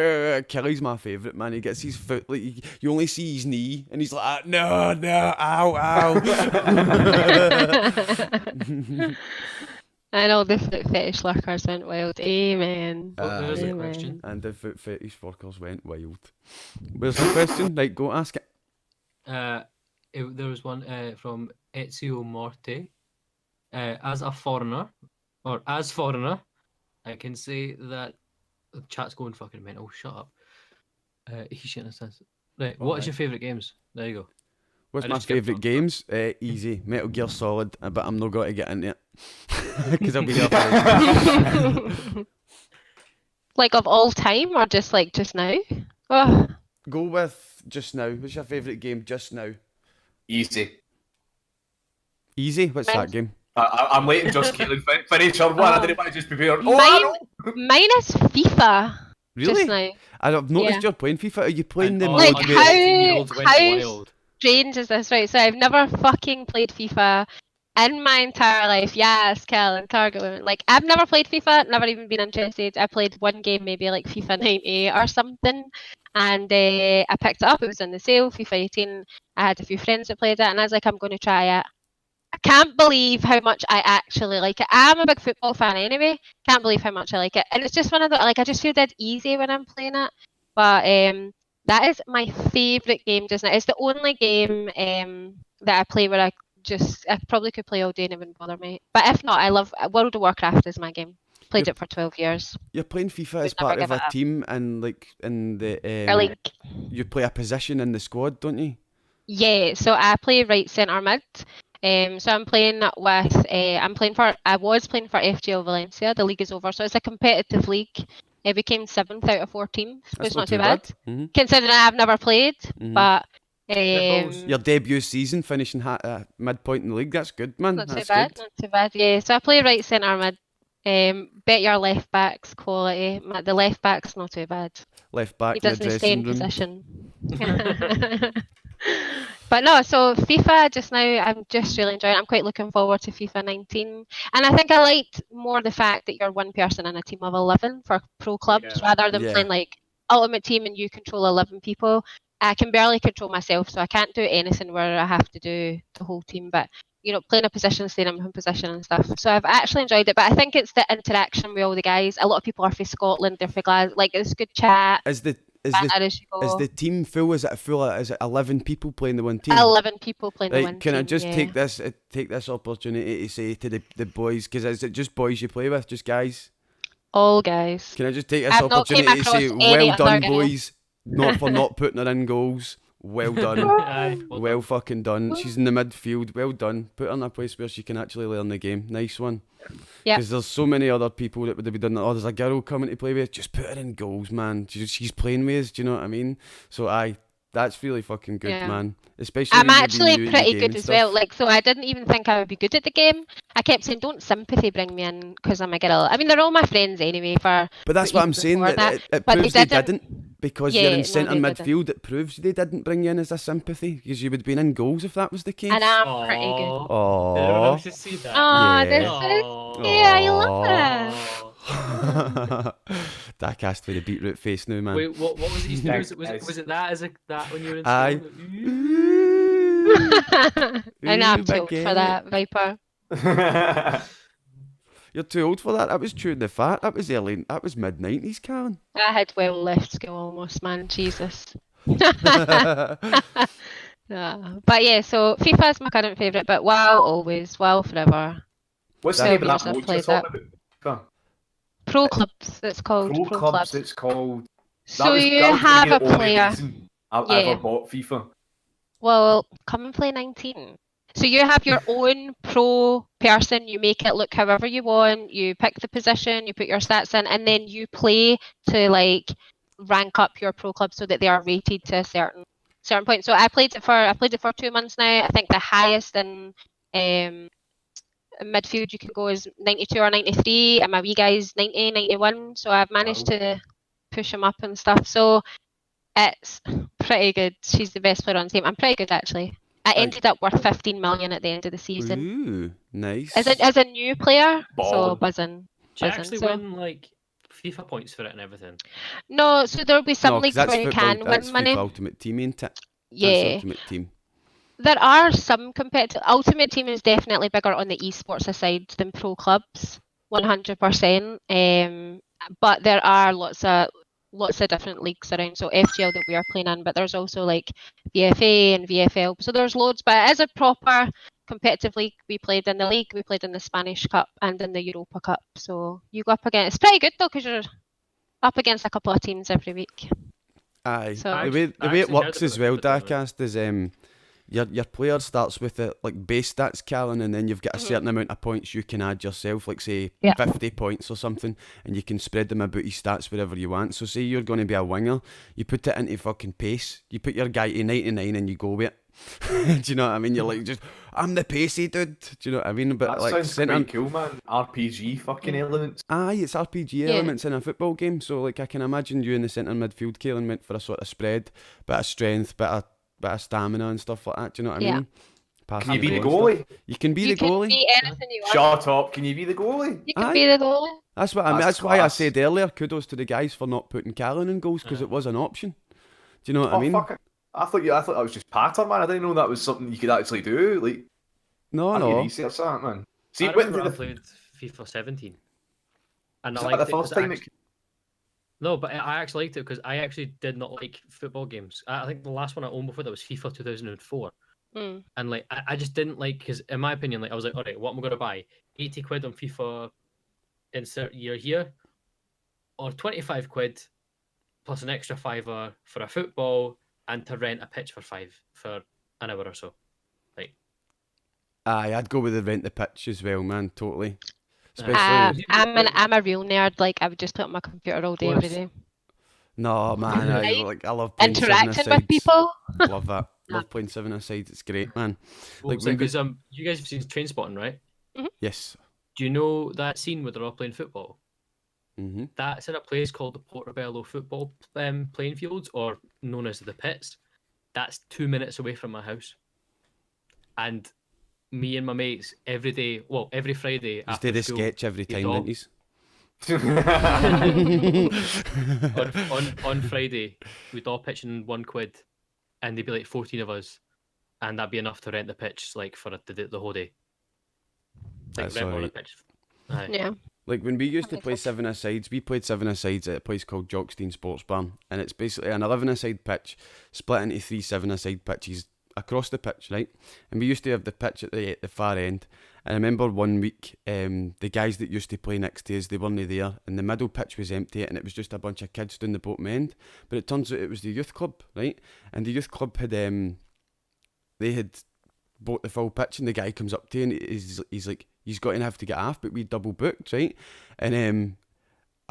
Kelly's my favourite, man. He gets his foot, like you only see his knee and he's like, no, ow. And all the foot fetish lurkers went wild. Amen. There's a question. And the foot fetish lurkers went wild. Where's the question? Right, go ask it. There was one from Ezio Morte. As foreigner, I can say that the chat's going fucking mental. Shut up. He shouldn't have said. Right, what is your favourite games? There you go. What's my favourite games? Easy. Metal Gear Solid, but I'm not going to get into it. Because I'll be there for Like of all time or just like just now? Oh. Go with just now. What's your favourite game just now? Easy. Easy? What's that game? I'm waiting JustKaalin finish or one. I didn't want to just prepare. Mine is FIFA. Really? Just now. I've noticed you're playing FIFA. Are you playing the like mode? how strange is this, right? So I've never fucking played FIFA In my entire life, yes, Kellen, target women. Like, I've never played FIFA, never even been interested. I played one game, maybe like FIFA 98 or something, and I picked it up. It was on the sale, FIFA 18. I had a few friends that played it, and I was like, I'm going to try it. I can't believe how much I actually like it. I'm a big football fan anyway. Can't believe how much I like it. And it's just one of the, like, I just feel dead easy when I'm playing it. But that is my favourite game just now. It's the only game that I play where I probably could play all day and it wouldn't bother me. But if not, I love World of Warcraft is my game. Played it for 12 years. You're playing FIFA as part of a team, and like in the you play a position in the squad, don't you? Yeah, so I play right centre mid. So I'm playing with I was playing for FGL Valencia. The league is over, so it's a competitive league. It became 7th out of 14, so it's not too bad. Mm-hmm. Considering I've never played, but your debut season finishing midpoint in the league, that's good, man. Not too bad. Yeah, so I play right centre mid. Bet your left back's quality. The left back's not too bad. Left back, he doesn't stay in position. But no, so FIFA just now, I'm just really enjoying it. I'm quite looking forward to FIFA 19. And I think I liked more the fact that you're one person in a team of 11 for pro clubs rather than playing like Ultimate Team and you control 11 people. I can barely control myself, so I can't do anything where I have to do the whole team. But, you know, playing a position, staying in one position and stuff. So I've actually enjoyed it. But I think it's the interaction with all the guys. A lot of people are from Scotland, they're from Glasgow. Like, it's good chat. Is the team full? Is it 11 people playing the one team? 11 people playing the one team. Can I just take this opportunity to say to the boys, because is it just boys you play with, just guys? All guys. Can I just take this opportunity to say, well done, boys, not for not putting her in goals. Well done. Well fucking done. She's in the midfield. Well done. Put her in a place where she can actually learn the game. Nice one. Yeah. Because there's so many other people that would have done that. Oh, there's a girl coming to play with. Just put her in goals, man. She's playing with us. Do you know what I mean? So that's really fucking good, man. Especially I'm actually pretty good as well. Like, so I didn't even think I would be good at the game. I kept saying, "Don't sympathy bring me in because I'm a girl." I mean, they're all my friends anyway. But that's what I'm saying. It proves they didn't. Because you're in centre midfield, it proves they didn't bring you in as a sympathy, because you would have been in goals if that was the case. And I'm pretty good. Oh, everyone else should see that. I love it. Daakkast with a beetroot face now, man. Wait, what was it? Was it that when you were in school? I know I'm too old for that, Viper. You're too old for that. That was chewing the fat. That was mid-90s, Callan. I had well left school almost, man. Jesus. But yeah, so FIFA is my current favourite, but WoW always, WoW forever. What's the name of that mode you're talking about? Pro Clubs, it's called. Pro Clubs, it's called. So you have a player. I've ever bought FIFA. Well, come and play 19. So you have your own pro person, you make it look however you want, you pick the position, you put your stats in, and then you play to like rank up your pro club so that they are rated to a certain point. So I played it for 2 months now. I think the highest in midfield you can go is 92 or 93, and my wee guy's 90, 91. So I've managed to push him up and stuff. So it's pretty good. She's the best player on the team. I'm pretty good actually. I ended up worth 15 million at the end of the season. Ooh, nice. As a new player, so buzzing. Do you actually win like FIFA points for it and everything? No, so there'll be some leagues where you can win money. FIFA Ultimate Team, ain't it? Yeah. Ultimate Team. There are some competitive. Ultimate Team is definitely bigger on the esports side than pro clubs, 100%. But there are lots of different leagues around. So FGL that we are playing in, but there's also like VFA and VFL. So there's loads, but as a proper competitive league, we played in the league, we played in the Spanish Cup and in the Europa Cup. So you go up against, it's pretty good though, because you're up against a couple of teams every week. Aye. So the way it works as well, Daakkast, is your player starts with like base stats, Callan, and then you've got a certain amount of points you can add yourself, like say 50 points or something, and you can spread them about his stats wherever you want. So say you're going to be a winger, you put it into fucking pace, you put your guy to 99 and you go with it. Do you know what I mean? You're like, I'm the pacey dude. Do you know what I mean? But that like, sounds pretty cool, man. RPG fucking elements. Aye, it's RPG elements in a football game. So like, I can imagine you in the centre midfield, Callan, went for a sort of spread, bit of strength, bit of stamina and stuff like that. Do you know what I mean? pass Can you be the ball and goalie? stuff. You can be You the can goalie. be anything you want. Shut up. Can you be the goalie? You can Aye. be the goalie. That's what I mean. That's That's why I class. said earlier, kudos to the guys for not putting Callan in goals because it was an option. Do you know what I mean? Fuck it. I thought that was just pattern, man. I didn't know that was something you could actually do. Like, No, have you no. researched that, man? See, I remember I played FIFA 17. And was I that liked the it first 'cause time? No, but I actually liked it because I actually did not like football games. I think the last one I owned before that was FIFA 2004. Mm. And like I just didn't like, because in my opinion, like I was like, all right, what am I going to buy? 80 quid on FIFA, insert year here, or 25 quid plus an extra fiver for a football and to rent a pitch for an hour or so. Like, Aye, I'd go with the rent the pitch as well, man. Totally. Especially. I'm a real nerd. Like I would just play on my computer all day, every day. No, man. I love playing Interacting 7-a-sides. with people. Love that. Love playing 7-a-sides. It's great, man. well, Like, because you guys have seen Trainspotting, right? Yes. Do you know that scene where they're all playing football? Mm-hmm. That's in a place called the Portobello Football Playing Fields, or known as the Pits. That's 2 minutes away from my house. And me and my mates every Friday You after did a school, sketch every time, didn't you? on Friday, we'd all pitch in £1, and there'd be like 14 of us, and that'd be enough to rent the pitch like for the whole day. Like, That's rent all the alright. pitch. Aye. Yeah. Like when we used to makes play sense. 7-a-sides, we played 7-a-sides at a place called Jockstein Sports Barn, and it's basically an 11-a-side pitch split into 3 7-a-side pitches across the pitch, right? And we used to have the pitch at the far end. And I remember one week, the guys that used to play next to us, they weren't there, and the middle pitch was empty, and it was just a bunch of kids down the bottom end. But it turns out it was the youth club, right? And the youth club had they had bought the full pitch, and the guy comes up to you and he's like, he's got to have to get off, but we double booked, right? And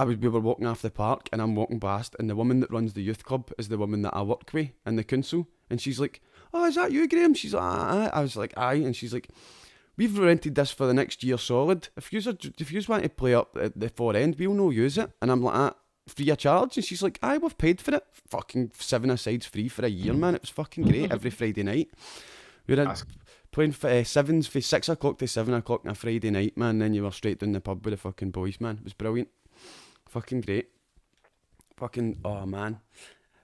we were walking off the park, and I'm walking past, and the woman that runs the youth club is the woman that I work with in the council, and she's like, "Oh, is that you, Graham?" She's like, "Aye." I was like, "Aye," and she's like, "We've rented this for the next year solid. If you want to play up at the far end, we'll no use it." And I'm like, "Free of charge?" And she's like, "Aye, we've paid for it. Fucking 7-a-sides free for a year, man. It was fucking great every Friday night." We were playing sevens from 6 o'clock to 7 o'clock on a Friday night, man. Then you were straight down the pub with the fucking boys, man. It was brilliant. Fucking great. Fucking, oh man.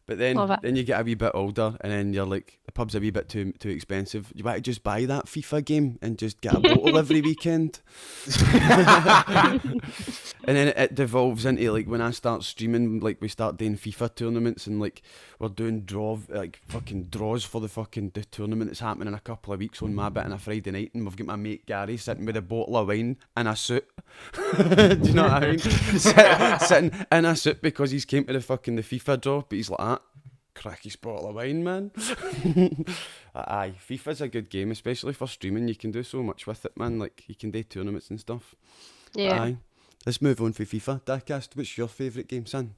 But then you get a wee bit older, and then you're like, the pub's a wee bit too expensive. You want to just buy that FIFA game and just get a bottle every weekend. And then it devolves into, like, when I start streaming, like, we start doing FIFA tournaments, and like we're doing fucking draws for the tournament that's happening in a couple of weeks on my bit on a Friday night, and we've got my mate Gary sitting with a bottle of wine and a suit. Do you know what I mean? Sitting in a suit because he's came to the FIFA draw, but he's like that. Crack his bottle of wine, man. Aye, FIFA's a good game, especially for streaming. You can do so much with it, man. Like, you can do tournaments and stuff. Yeah. Aye. Let's move on for FIFA. Daakkast, what's your favourite game, son?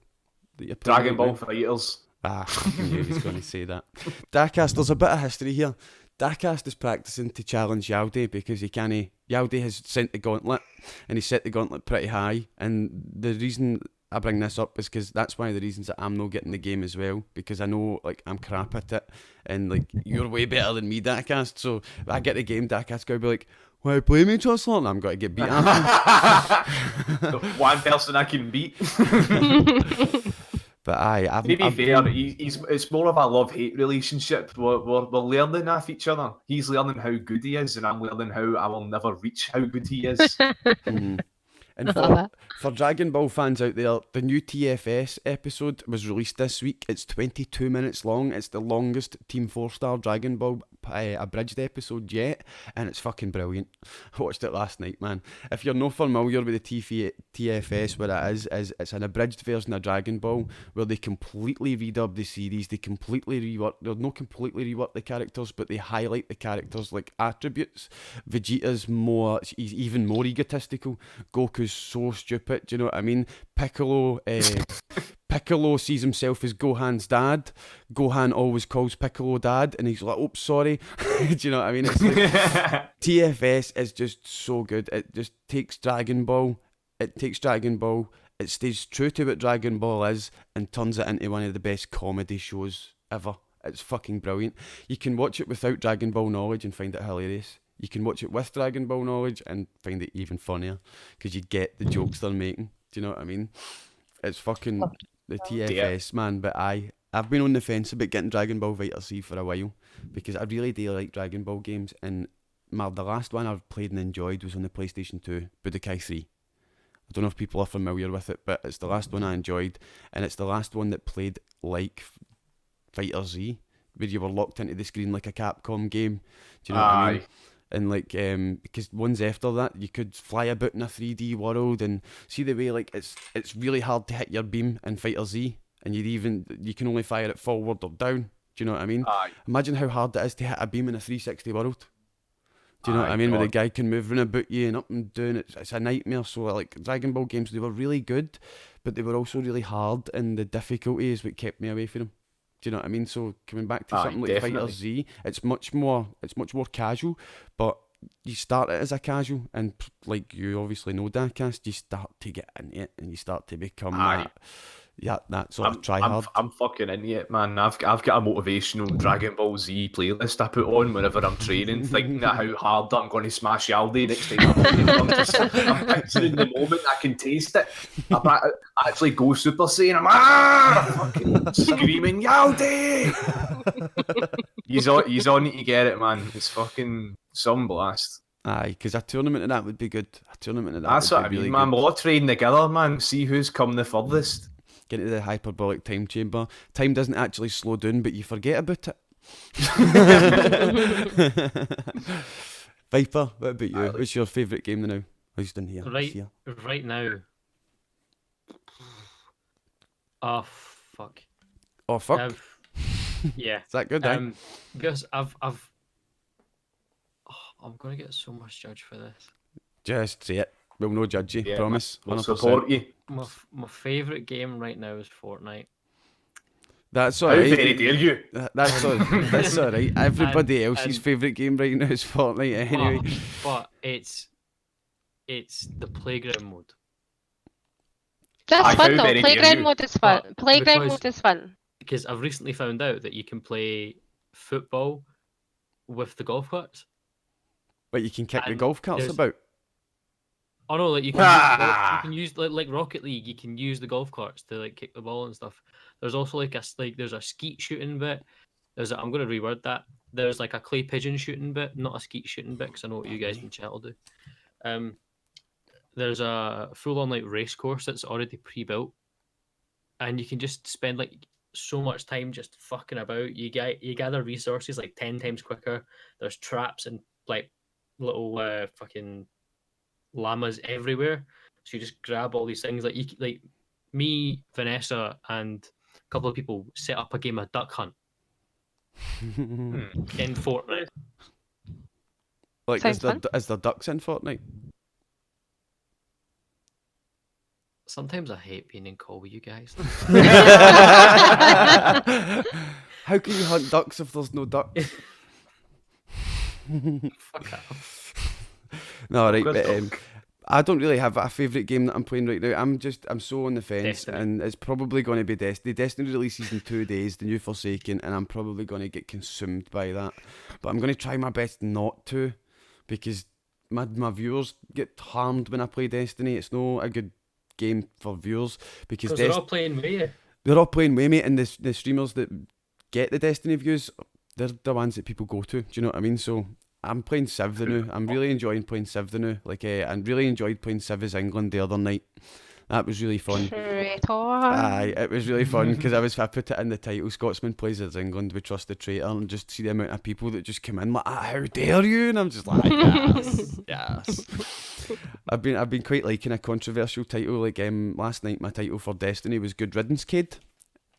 That you're Dragon playing Ball right Fighters. now? I knew he was going to say that. Daakkast, there's a bit of history here. Daakkast is practising to challenge Yaldi because Yaldi has sent the gauntlet, and he set the gauntlet pretty high. And the reason I bring this up is because that's one of the reasons that I'm not getting the game as well, because I know, like, I'm crap at it, and like, you're way better than me, Daakkast. So if I get the game, Daakkast's going to be like, "Why play me, Jocelyn?" And I'm going to get beat up. One person I can beat. But aye, To be fair, it's more of a love-hate relationship. We're learning off each other. He's learning how good he is, and I'm learning how I will never reach how good he is. Mhm. And for Dragon Ball fans out there, the new TFS episode was released this week. It's 22 minutes long. It's the longest Team 4-star Dragon Ball abridged episode yet, and it's fucking brilliant. I watched it last night, man. If you're not familiar with the TFS, what it is it's an abridged version of Dragon Ball where they completely redub the series. They not completely rework the characters, but they highlight the characters' like attributes. Vegeta's he's even more egotistical. Goku's so stupid, do you know what I mean? Piccolo sees himself as Gohan's dad. Gohan always calls Piccolo dad, and he's like, "Oh, sorry." Do you know what I mean? It's like, TFS is just so good. It just takes Dragon Ball. It stays true to what Dragon Ball is, and turns it into one of the best comedy shows ever. It's fucking brilliant. You can watch it without Dragon Ball knowledge and find it hilarious. You can watch it with Dragon Ball knowledge and find it even funnier because you get the jokes they're making. Do you know what I mean? It's fucking the TFS, man. But I've been on the fence about getting Dragon Ball FighterZ for a while because I really do like Dragon Ball games. And the last one I've played and enjoyed was on the PlayStation 2, Budokai 3. I don't know if people are familiar with it, but it's the last one I enjoyed, and it's the last one that played like FighterZ, where you were locked into the screen like a Capcom game. Do you know what I mean? And like, because ones after that, you could fly about in a 3D world and see the way like it's really hard to hit your beam in FighterZ, and you can only fire it forward or down. Do you know what I mean? Imagine how hard it is to hit a beam in a 360 world. Do you know what I mean? Where the guy can move around about you and up and down. It's a nightmare. So like Dragon Ball games, they were really good, but they were also really hard, and the difficulty is what kept me away from them. Do you know what I mean? So coming back to something like FighterZ, it's much more casual, but you start it as a casual, and like you obviously know, Daakkast, you start to get into it, and you start to become that sort of try hard. I'm fucking into it, man. I've got a motivational Dragon Ball Z playlist I put on whenever I'm training, thinking of how hard I'm going to smash Yaldi next time I'm picturing the moment I can taste it. I actually go Super Saiyan. I'm fucking screaming Yaldi. He's on it to get it, man. It's fucking some blast. Aye, because a tournament of that would be good. That's what I mean, man. We'll all train together, man. See who's come the furthest. Get into the hyperbolic time chamber. Time doesn't actually slow down, but you forget about it. Viper, what about you? What's your favourite game now? Who's in here? Right now. Oh fuck. Oh fuck. Yeah. Is that good? Because I'm gonna get so much judged for this. Just say it. We'll no judge you. Promise. We'll support you. My favourite game right now is Fortnite. That's alright. How very dare you? That's alright. Everybody else's favourite game right now is Fortnite anyway. But it's the playground mode. That's fun though. Playground mode is fun. Playground mode is fun. Because I've recently found out that you can play football with the golf carts. But you can kick the golf carts about. Oh no, like you can use like Rocket League. You can use the golf carts to like kick the ball and stuff. There's also there's a skeet shooting bit. I'm gonna reword that. There's like a clay pigeon shooting bit, not a skeet shooting bit, because I know what you guys in chat will do. There's a full-on like race course that's already pre-built, and you can just spend like so much time just fucking about. You gather resources like 10 times quicker. There's traps and like little fucking llamas everywhere, so you just grab all these things. Like me, Vanessa, and a couple of people set up a game of Duck Hunt in Fortnite. Like, is there ducks in Fortnite? Sometimes I hate being in call with you guys. How can you hunt ducks if there's no ducks? Fuck off. No, right, but I don't really have a favourite game that I'm playing right now. I'm so on the fence, Destiny. and it's probably going to be Destiny. Destiny releases in 2 days, the new Forsaken, and I'm probably going to get consumed by that. But I'm going to try my best not to, because my viewers get harmed when I play Destiny. It's not a good game for viewers, because they're all playing with you. They're all playing with me, and the streamers that get the Destiny views, they're the ones that people go to. Do you know what I mean? So I'm playing Civ the new. I'm really enjoying playing Civ the new. Like, I really enjoyed playing Civ as England the other night. That was really fun. Aye, it was really fun because I put it in the title. Scotsman plays as England. We trust the traitor, and just see the amount of people that just come in like, how dare you? And I'm just like, yes. I've been quite liking a controversial title. Like, last night my title for Destiny was Good Riddance Kid.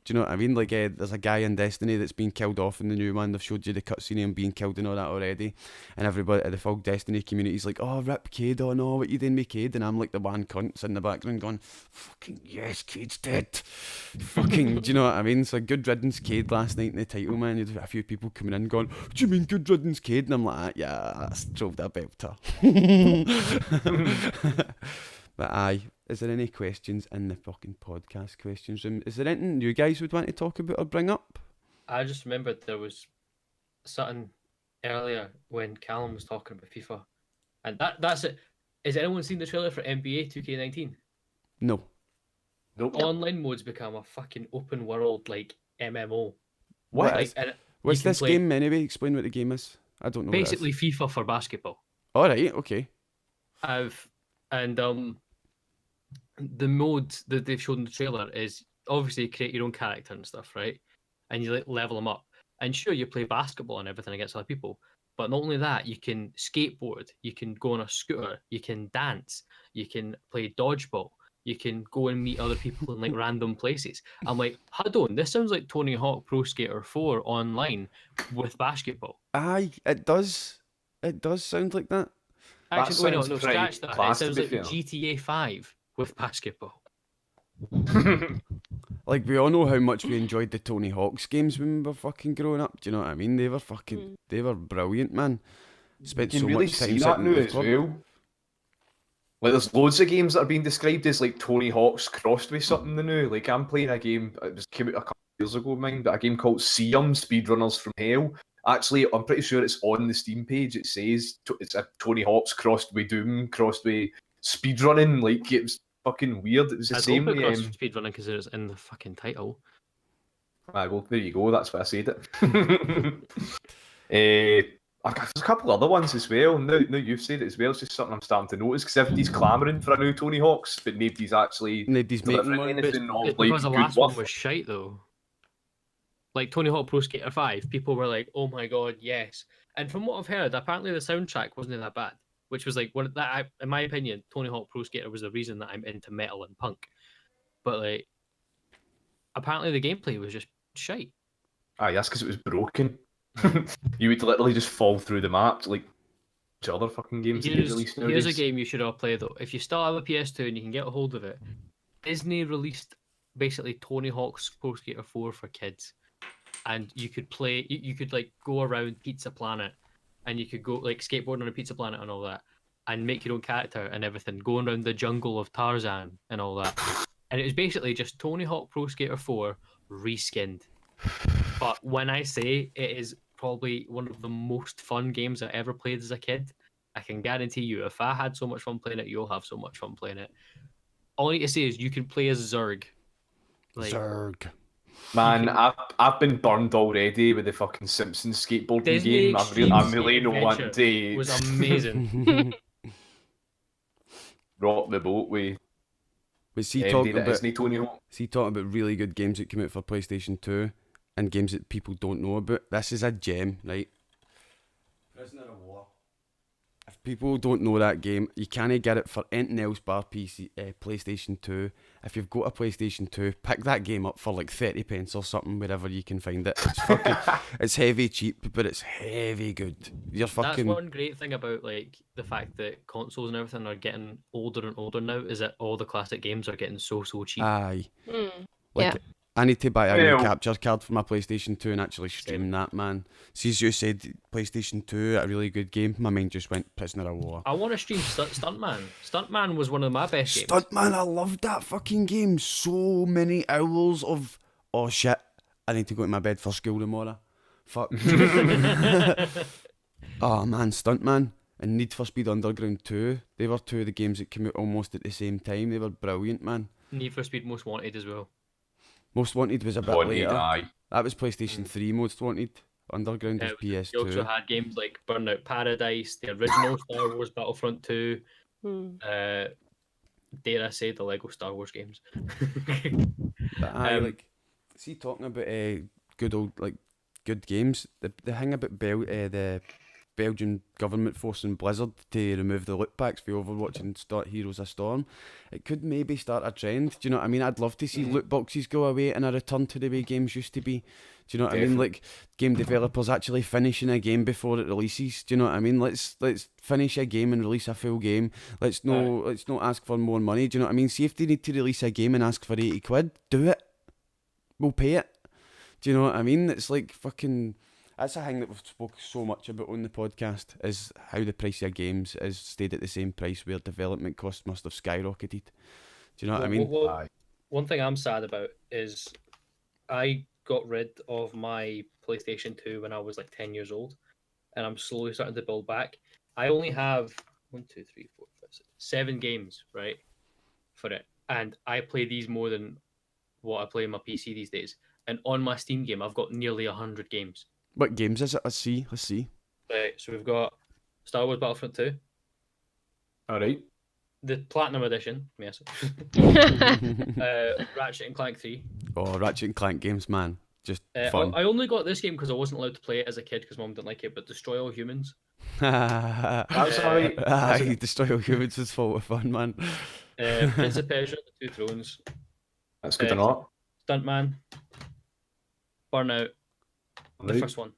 Do you know what I mean? Like, there's a guy in Destiny that's been killed off in the new one. They've showed you the cutscene of him being killed and all that already. And everybody, the full Destiny community's like, oh, rip Cade, oh no, what you doing with Cade? And I'm like the one cunt in the background going, fucking yes, Cade's dead. Fucking, do you know what I mean? So Good Riddance Cade last night in the title, man. You had a few people coming in going, what do you mean Good Riddance Cade? And I'm like, yeah, that's drove that belter. But aye, is there any questions in the fucking podcast questions room? Is there anything you guys would want to talk about or bring up? I just remembered there was something earlier when Callum was talking about FIFA, and that's it. Has anyone seen the trailer for NBA 2K19? No. Nope. Online mode's become a fucking open world like MMO. What Like, is? and What's you can this play game anyway? Explain what the game is. I don't know. basically FIFA for basketball. All right. Okay. The mode that they've shown in the trailer is obviously create your own character and stuff, right? And you like level them up. And sure, you play basketball and everything against other people, but not only that, you can skateboard, you can go on a scooter, you can dance, you can play dodgeball, you can go and meet other people in like random places. I'm like, hold on, this sounds like Tony Hawk Pro Skater 4 online with basketball. Aye, it does. It does sound like that. Actually, wait, no, scratch that. It class, sounds to like be fair. GTA 5 with basketball. Like, we all know how much we enjoyed the Tony Hawk's games when we were fucking growing up. Do you know what I mean? They were fucking, they were brilliant, man. Spent You so can really much time see that sitting now at the as club. well. Like, there's loads of games that are being described as like Tony Hawk's crossed with something new. Like, I'm playing a game, it was came out a couple of years ago, mind, but a game called Siam Speedrunners from Hell. Actually, I'm pretty sure it's on the Steam page. It says it's a Tony Hawk's crossed with Doom, crossed with speedrunning. Like, it was fucking weird. It was the I'd same. hope it crossed speedrunning because it's in the fucking title. Well, there you go. That's why I said it. There's a couple other ones as well. Now you've said it as well. It's just something I'm starting to notice because everybody's clamouring for a new Tony Hawk's, but nobody's actually Nobody's making delivering one. anything of It's like because the good last one worth. was shite though. Like Tony Hawk Pro Skater 5, people were like, "Oh my god, yes!" And from what I've heard, apparently the soundtrack wasn't that bad, which was like in my opinion, Tony Hawk Pro Skater was the reason that I'm into metal and punk. But like, apparently the gameplay was just shite. Aye, that's because it was broken. You would literally just fall through the map like to other fucking games that get released nowadays. Here's a game you should all play though. If you still have a PS2 and you can get a hold of it, Disney released basically Tony Hawk's Pro Skater 4 for kids. And you could play, you could like go around Pizza Planet, and you could go like skateboarding on a Pizza Planet and all that, and make your own character and everything, going around the jungle of Tarzan and all that. And it was basically just Tony Hawk Pro Skater 4 reskinned. But when I say it is probably one of the most fun games I ever played as a kid, I can guarantee you, if I had so much fun playing it, you'll have so much fun playing it. All I need to say is you can play as Zurg. Like, Zurg. Man, I've been burned already with the fucking Simpsons skateboarding Disney game. Extreme I'm really Skate no one Adventure to was amazing. rock the boat with Was he MD talking that about? isn't Tony Hawk. Is he talking about really good games that came out for PlayStation 2 and games that people don't know about? This is a gem, right? Prisoner of War. If people don't know that game, you can't get it for anything else bar PlayStation 2. If you've got a PlayStation 2, pick that game up for like 30 pence or something, wherever you can find it. It's fucking, it's heavy cheap, but it's heavy good. You're fucking... That's one great thing about like the fact that consoles and everything are getting older and older now, is that all the classic games are getting so cheap. Aye. Mm, Like, yeah. I need to buy a new Well- capture card for my PlayStation 2 and actually stream that, man. See, as you said, PlayStation 2, a really good game. My mind just went Prisoner of War. I want to stream Stuntman. Stuntman was one of my best games. Stuntman, I loved that fucking game. So many hours of, oh shit, I need to go to my bed for school tomorrow. Fuck. Oh man, Stuntman and Need for Speed Underground 2. They were two of the games that came out almost at the same time. They were brilliant, man. Need for Speed Most Wanted as well. Most Wanted was a bit Wanted, later. aye. That was PlayStation 3 Most Wanted. Underground was You also PS2. had games like Burnout Paradise, the original Star Wars Battlefront 2, Mm. dare I say the Lego Star Wars games. But like, see, talking about good old like good games. The thing about the Belgian government forcing Blizzard to remove the loot packs for Overwatch and start Heroes of Storm, it could maybe start a trend. Do you know what I mean? I'd love to see loot boxes go away and a return to the way games used to be. Do you know what I mean? Like game developers actually finishing a game before it releases. Do you know what I mean? Let's finish a game and release a full game. Let's not ask for more money. Do you know what I mean? See, if they need to release a game and ask for 80 quid, do it. We'll pay it. Do you know what I mean? It's like fucking... That's a thing that we've spoke so much about on the podcast, is how the price of games is stayed at the same price where development costs must have skyrocketed. Do you know what I mean? One thing I'm sad about is I got rid of my PlayStation 2 when I was like 10 years old, and I'm slowly starting to build back. I only have 7 games, right, for it, and I play these more than what I play on my PC these days. And on my Steam game, I've got nearly 100 games. What games is it? Let's see. Right, so we've got Star Wars Battlefront 2. All right. The Platinum Edition, yes. Ratchet and Clank 3. Oh, Ratchet and Clank games, man. Just fun. I only got this game because I wasn't allowed to play it as a kid because Mom didn't like it, but Destroy All Humans. That's alright. Aye, Destroy All Humans was full of fun, man. Prince of Persia, The Two Thrones. That's good enough. Stuntman. Burnout. The Right. first one.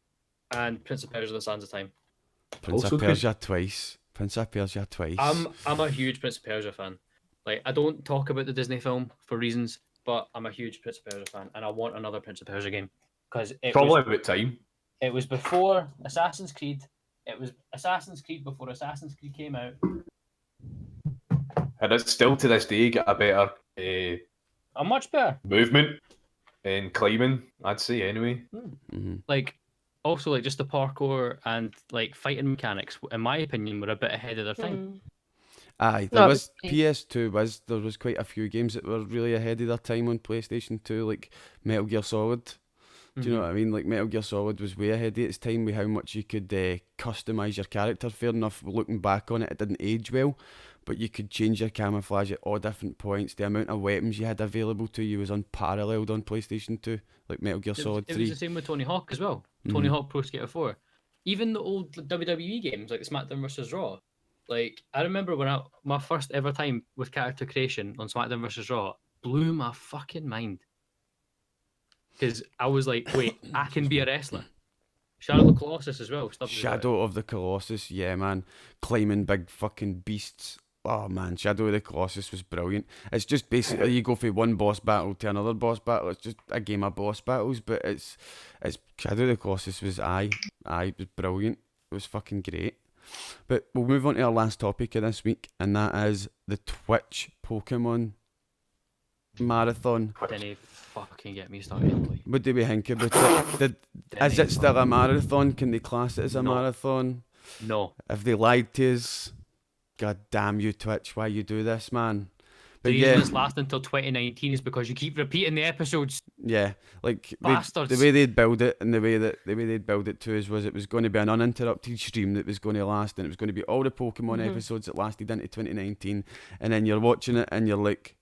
And Prince of Persia, The Sands of Time. Prince Also of good. Persia twice. Prince of Persia twice. I'm a huge Prince of Persia fan. Like, I don't talk about the Disney film for reasons, but I'm a huge Prince of Persia fan, and I want another Prince of Persia game because Probably about time. it was before Assassin's Creed. It was Assassin's Creed before Assassin's Creed came out. And it's still to this day got a better A much better. movement and climbing, I'd say, anyway. Mm-hmm. Like, also, like, just the parkour and like fighting mechanics, in my opinion, were a bit ahead of their time. Aye, No, there it was was- PS2 there was quite a few games that were really ahead of their time on PlayStation 2, like Metal Gear Solid. Do you know what I mean? Like Metal Gear Solid was way ahead of its time with how much you could customise your character. Fair enough, looking back on it, it didn't age well, but you could change your camouflage at all different points. The amount of weapons you had available to you was unparalleled on PlayStation 2, like Metal Gear Solid It 3. was the same with Tony Hawk as well. Tony Hawk Pro Skater 4. Even the old WWE games like the SmackDown vs. Raw. Like, I remember when my first ever time with character creation on SmackDown vs. Raw blew my fucking mind. Because I was like, wait, I can be a wrestler. Shadow of the Colossus as well. Shadow of the Colossus, yeah, man. Climbing big fucking beasts. Oh, man, Shadow of the Colossus was brilliant. It's just basically you go from one boss battle to another boss battle. It's just a game of boss battles, but it's Shadow of the Colossus was it was brilliant. It was fucking great. But we'll move on to our last topic of this week, and that is the Twitch Pokemon Marathon. Didn't fucking get me started. Like, What do we think about it? Is it still a marathon? Can they class it as a No. marathon? no. If they lied to us, god damn you, Twitch, why you do this, man? The But reason yeah, it's lasting until 2019 is because you keep repeating the episodes. yeah, like Bastards. the way they'd build it, and the way they'd build it to us was it was going to be an uninterrupted stream that was going to last, and it was going to be all the Pokemon episodes that lasted into 2019, and then you're watching it and you're like,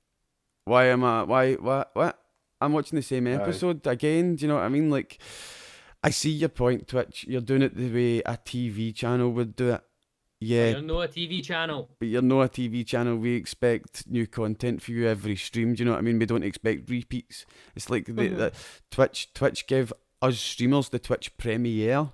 why what? I'm watching the same episode again. Do you know what I mean? Like, I see your point, Twitch. You're doing it the way a TV channel would do it. Yeah, You're not a TV channel. but you're not a TV channel. We expect new content for you every stream. Do you know what I mean? We don't expect repeats. It's like the Twitch give us streamers the Twitch Premiere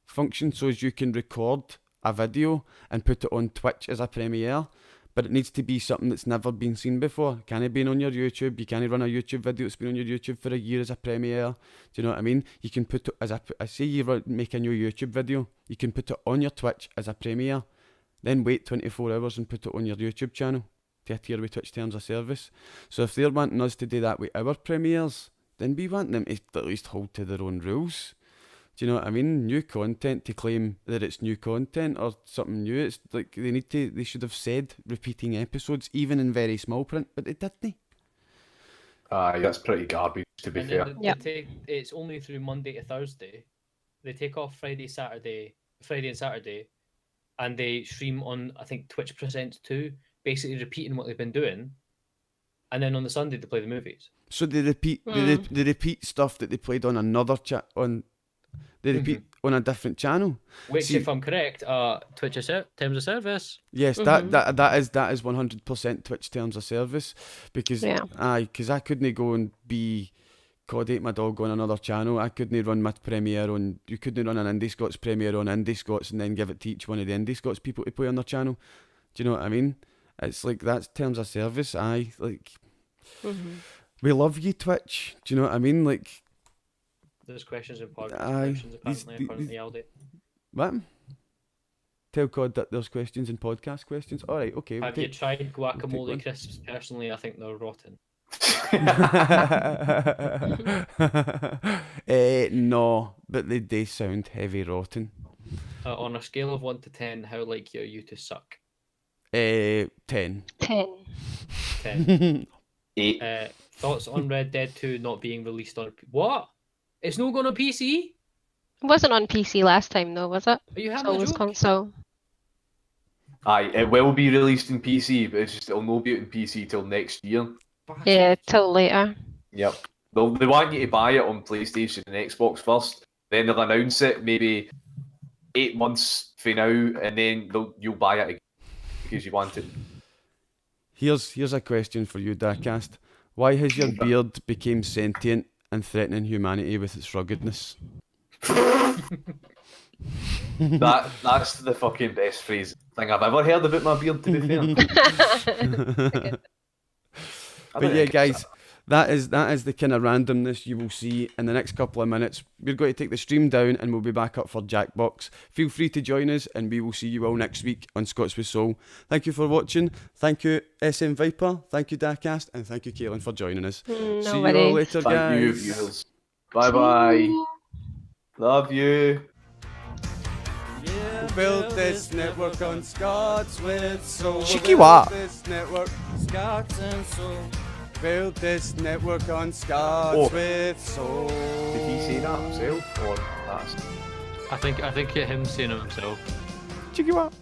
function, so as you can record a video and put it on Twitch as a premiere. But it needs to be something that's never been seen before. Can it be on your YouTube? You can't run a YouTube video that's been on your YouTube for a year as a premiere. Do you know what I mean? You can put it I say you make a new YouTube video, you can put it on your Twitch as a premiere, then wait 24 hours and put it on your YouTube channel to adhere with Twitch terms of service. So if they're wanting us to do that with our premieres, then we want them to at least hold to their own rules. Do you know what I mean? New content to claim that it's new content or something new. It's like they should have said repeating episodes, even in very small print, but they didn't. Aye, that's pretty garbage, to be And fair. then it's only through Monday to Thursday. They take off Friday and Saturday, and they stream on, I think, Twitch Presents 2, basically repeating what they've been doing. And then on the Sunday they play the movies. So they repeat they repeat stuff that they played on another chat on. They repeat on a different channel. Which, See- if I'm correct, Twitch terms of service. Yes, that is 100% Twitch terms of service, because because I couldn't go and be COD Ate My Dog on another channel. I couldn't run my premiere on. You couldn't run an IndiScots premiere on IndiScots and then give it to each one of the IndiScots people to play on their channel. Do you know what I mean? It's like that's terms of service. We love you, Twitch. Do you know what I mean? Like, There's questions and podcast Aye. questions apparently Aldi. what? Tell COD that there's questions and podcast questions. All right, okay. Have you tried guacamole crisps? Personally, I think they're rotten. No, but they sound heavy rotten. On a scale of 1 to 10, how likely are you to suck? 10. 10. 10. 8. Thoughts on Red Dead 2 not being released on... What? It's not going on PC? It wasn't on PC last time though, was it? Are you having So it a was joke? console. Aye, it will be released in PC, but it'll not be out in PC till next year. Yeah, till later. Yep. They want you to buy it on PlayStation and Xbox first, then they'll announce it maybe 8 months from now, and then you'll buy it again because you want it. Here's a question for you, Daakkast. Why has your beard become sentient and threatening humanity with its ruggedness? That's the fucking best phrase thing I've ever heard about my beard, to be fair. But yeah, guys, that is the kind of randomness you will see in the next couple of minutes. We're going to take the stream down and we'll be back up for Jackbox. Feel free to join us and we will see you all next week on Scots with Soul. Thank you for watching. Thank you, SMViper. Thank you, Daakkast. And thank you, Kaelin, for joining us. See you all later, guys. Thank you, viewers. Bye-bye. Love you. We'll build this network on Scots with Soul. Cheeky what? This network, Scots and Soul. Build this network on Scots with Soul. Did he say that himself, or that's... I think him saying it himself. Cheeky what?